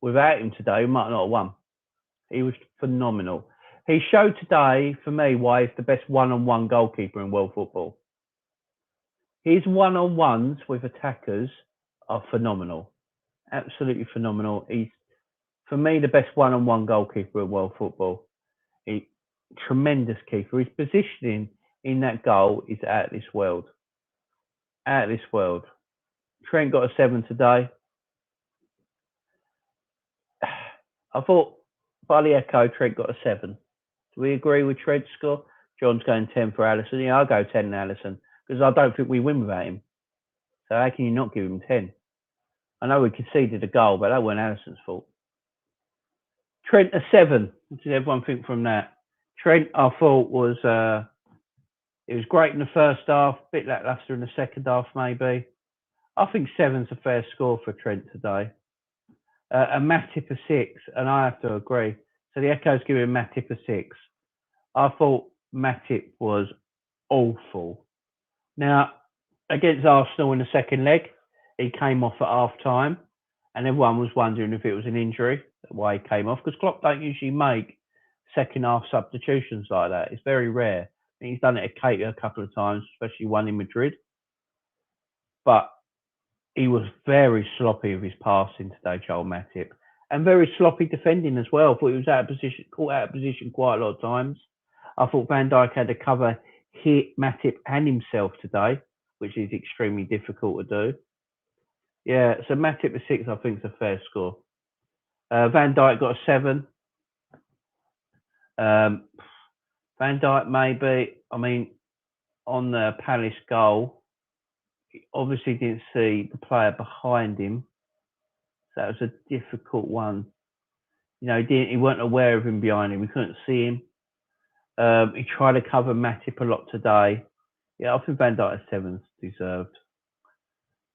without him today, we might not have won. He was phenomenal. He showed today, for me, why he's the best one-on-one goalkeeper in world football. His one-on-ones with attackers are phenomenal. Absolutely phenomenal. He's, for me, the best one-on-one goalkeeper in world football. Tremendous keeper. His positioning in that goal is out of this world. Out of this world. Trent got a 7 today. I thought by the Echo, Trent got a 7. Do we agree with Trent's score? John's going 10 for Allison. Yeah, I'll go 10 Allison because I don't think we win without him. So how can you not give him 10? I know we conceded a goal, but that wasn't Allison's fault. Trent a 7. What did everyone think from that? Trent, I thought was it was great in the first half, a bit lackluster in the second half maybe. I think 7's a fair score for Trent today. And Matip a 6, and I have to agree. So the Echo's giving Matip a 6. I thought Matip was awful. Now, against Arsenal in the second leg, he came off at half time, and everyone was wondering if it was an injury, why he came off, because Klopp don't usually make second half substitutions like that. It's very rare. I think he's done it at Cater a couple of times, especially one in Madrid. But he was very sloppy with his passing today, Joel Matip, and very sloppy defending as well. I thought he was out of position, caught out of position quite a lot of times. I thought Van Dijk had to cover Matip and himself today, which is extremely difficult to do. Yeah, so Matip a 6, I think, is a fair score. Van Dijk got a 7. Van Dijk maybe, I mean, on the Palace goal, he obviously didn't see the player behind him. So that was a difficult one. You know, he weren't aware of him behind him. We couldn't see him. He tried to cover Matip a lot today. Yeah, I think Van Dijk a 7's deserved.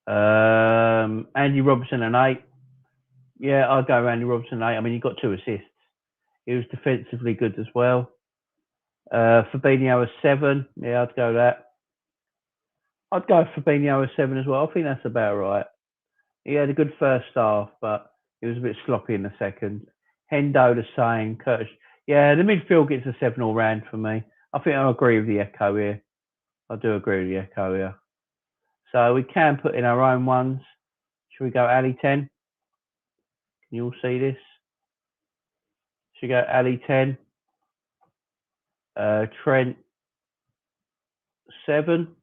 Andy Robertson an 8. Yeah, I'll go Andy Robertson 8. I mean, he got 2 assists. He was defensively good as well. Fabinho a 7. Yeah, I'd go that. I'd go Fabinho a 7 as well. I think that's about right. He had a good first half, but he was a bit sloppy in the second. Hendo the same. Curtis. Yeah, the midfield gets a 7 all round for me. I think I agree with the Echo here. I do agree with the Echo here. So we can put in our own ones. Should we go Ali 10? Can you all see this? Should we go Ali 10? Trent 7.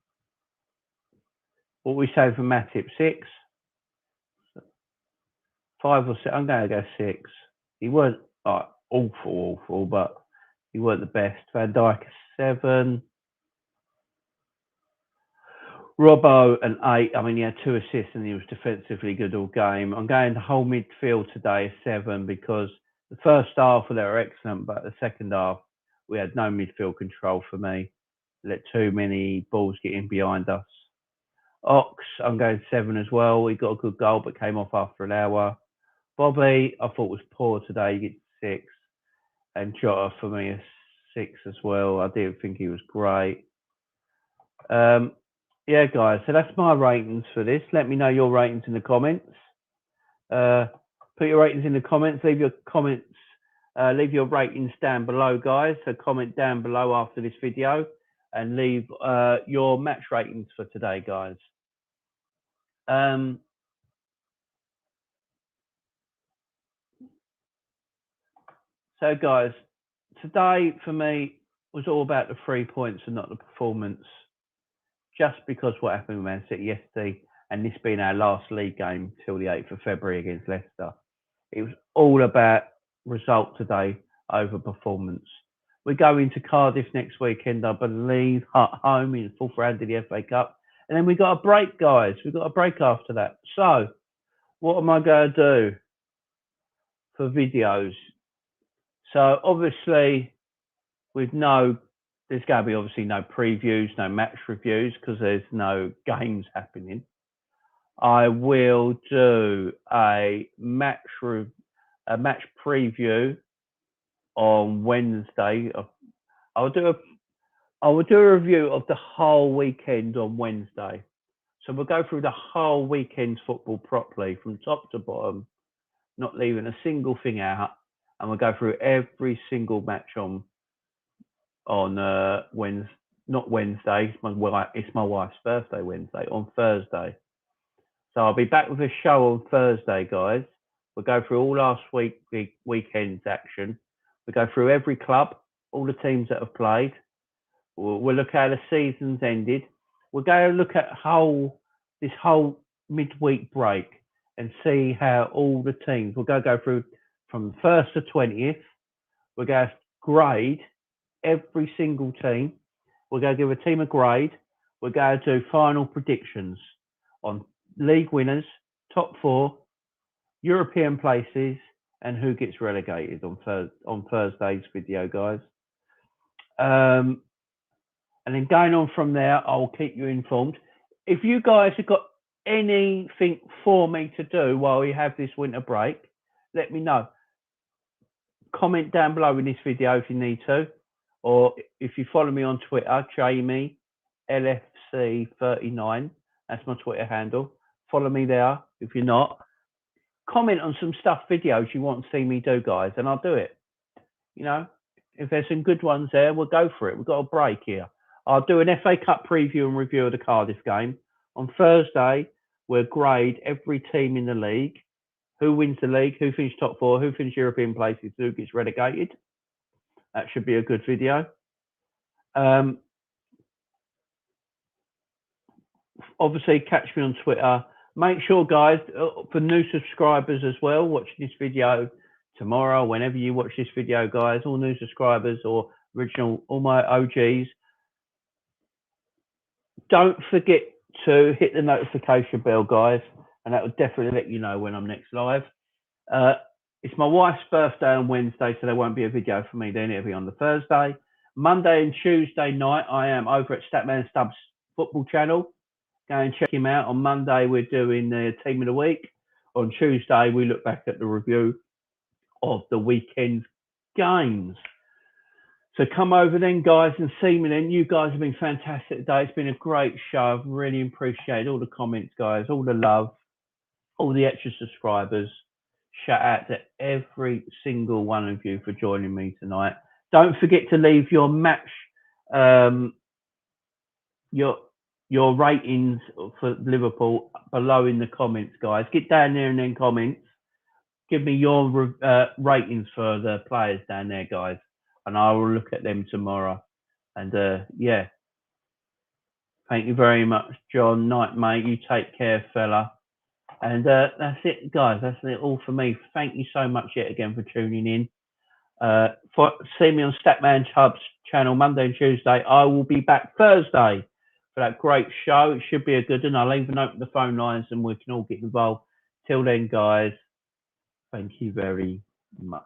What we say for Matip? 6. 5 or 6. I'm going to go 6. He weren't awful, but he weren't the best. Van Dijk 7. Robbo an 8. I mean, he had 2 assists and he was defensively good all game. I'm going the whole midfield today 7 because the first half they were excellent, but the second half we had no midfield control for me. Let too many balls get in behind us. Ox, I'm going 7 as well. He got a good goal, but came off after an hour. Bobby, I thought was poor today. He gets 6. And Jota for me a 6 as well. I didn't think he was great. Yeah, guys. So that's my ratings for this. Let me know your ratings in the comments. Put your ratings in the comments. Leave your comments. Leave your ratings down below, guys. So comment down below after this video and leave your match ratings for today, guys. So, guys, today for me was all about the 3 points and not the performance. Just because what happened with Man City yesterday, and this being our last league game till the 8th of February against Leicester. It was all about result today over performance. We go into Cardiff next weekend, I believe, at home in the fourth round of the FA Cup. And then we got a break, guys. We got a break after that. So, what am I going to do for videos? So, obviously, there's going to be obviously no previews, no match reviews, because there's no games happening. I will do a match preview on Wednesday. I will do a review of the whole weekend on Wednesday. So we'll go through the whole weekend's football properly, from top to bottom, not leaving a single thing out, and we'll go through every single match on Wednesday. Not Wednesday. It's my wife's birthday. Wednesday, on Thursday. So I'll be back with a show on Thursday, guys. We'll go through all last weekend's action. We'll go through every club, all the teams that have played. We'll look at how the season's ended. We'll go look at this whole midweek break and see how all the teams. We'll go through from 1st to 20th. We're going to grade every single team. We're going to give a team a grade. We're going to do final predictions on league winners, top 4, European places, and who gets relegated on Thursday's video, guys. And then going on from there, I'll keep you informed. If you guys have got anything for me to do while we have this winter break, let me know. Comment down below in this video if you need to. Or if you follow me on Twitter, Jamie LFC39, that's my Twitter handle. Follow me there. If you're not, comment on some videos you want to see me do, guys, and I'll do it. You know, if there's some good ones there, we'll go for it. We've got a break here. I'll do an FA Cup preview and review of the Cardiff game. On Thursday, we'll grade every team in the league. Who wins the league, who finishes top 4, who finishes European places, who gets relegated. That should be a good video. Obviously, catch me on Twitter. Make sure, guys, for new subscribers as well, watching this video tomorrow, whenever you watch this video, guys, all new subscribers or all my OGs, don't forget to hit the notification bell, guys, and that will definitely let you know when I'm next live. It's my wife's birthday on Wednesday, so there won't be a video for me then. It'll be on the Thursday. Monday and Tuesday night, I am over at Statman Stubbs football channel. Go and check him out. On Monday, we're doing the team of the week. On Tuesday, we look back at the review of the weekend's games. So come over then, guys, and see me then. You guys have been fantastic today. It's been a great show. I've really appreciated all the comments, guys, all the love, all the extra subscribers. Shout out to every single one of you for joining me tonight. Don't forget to leave your match, your ratings for Liverpool below in the comments, guys. Get down there and then comments. Give me your ratings for the players down there, guys, and I will look at them tomorrow. And yeah, thank you very much, John. Night, mate. You take care, fella. And that's it, guys. That's it all for me. Thank you so much yet again for tuning in. See me on Statman Chubb's channel Monday and Tuesday. I will be back Thursday for that great show. It should be a good one. I'll even open the phone lines and we can all get involved. Till then, guys, thank you very much.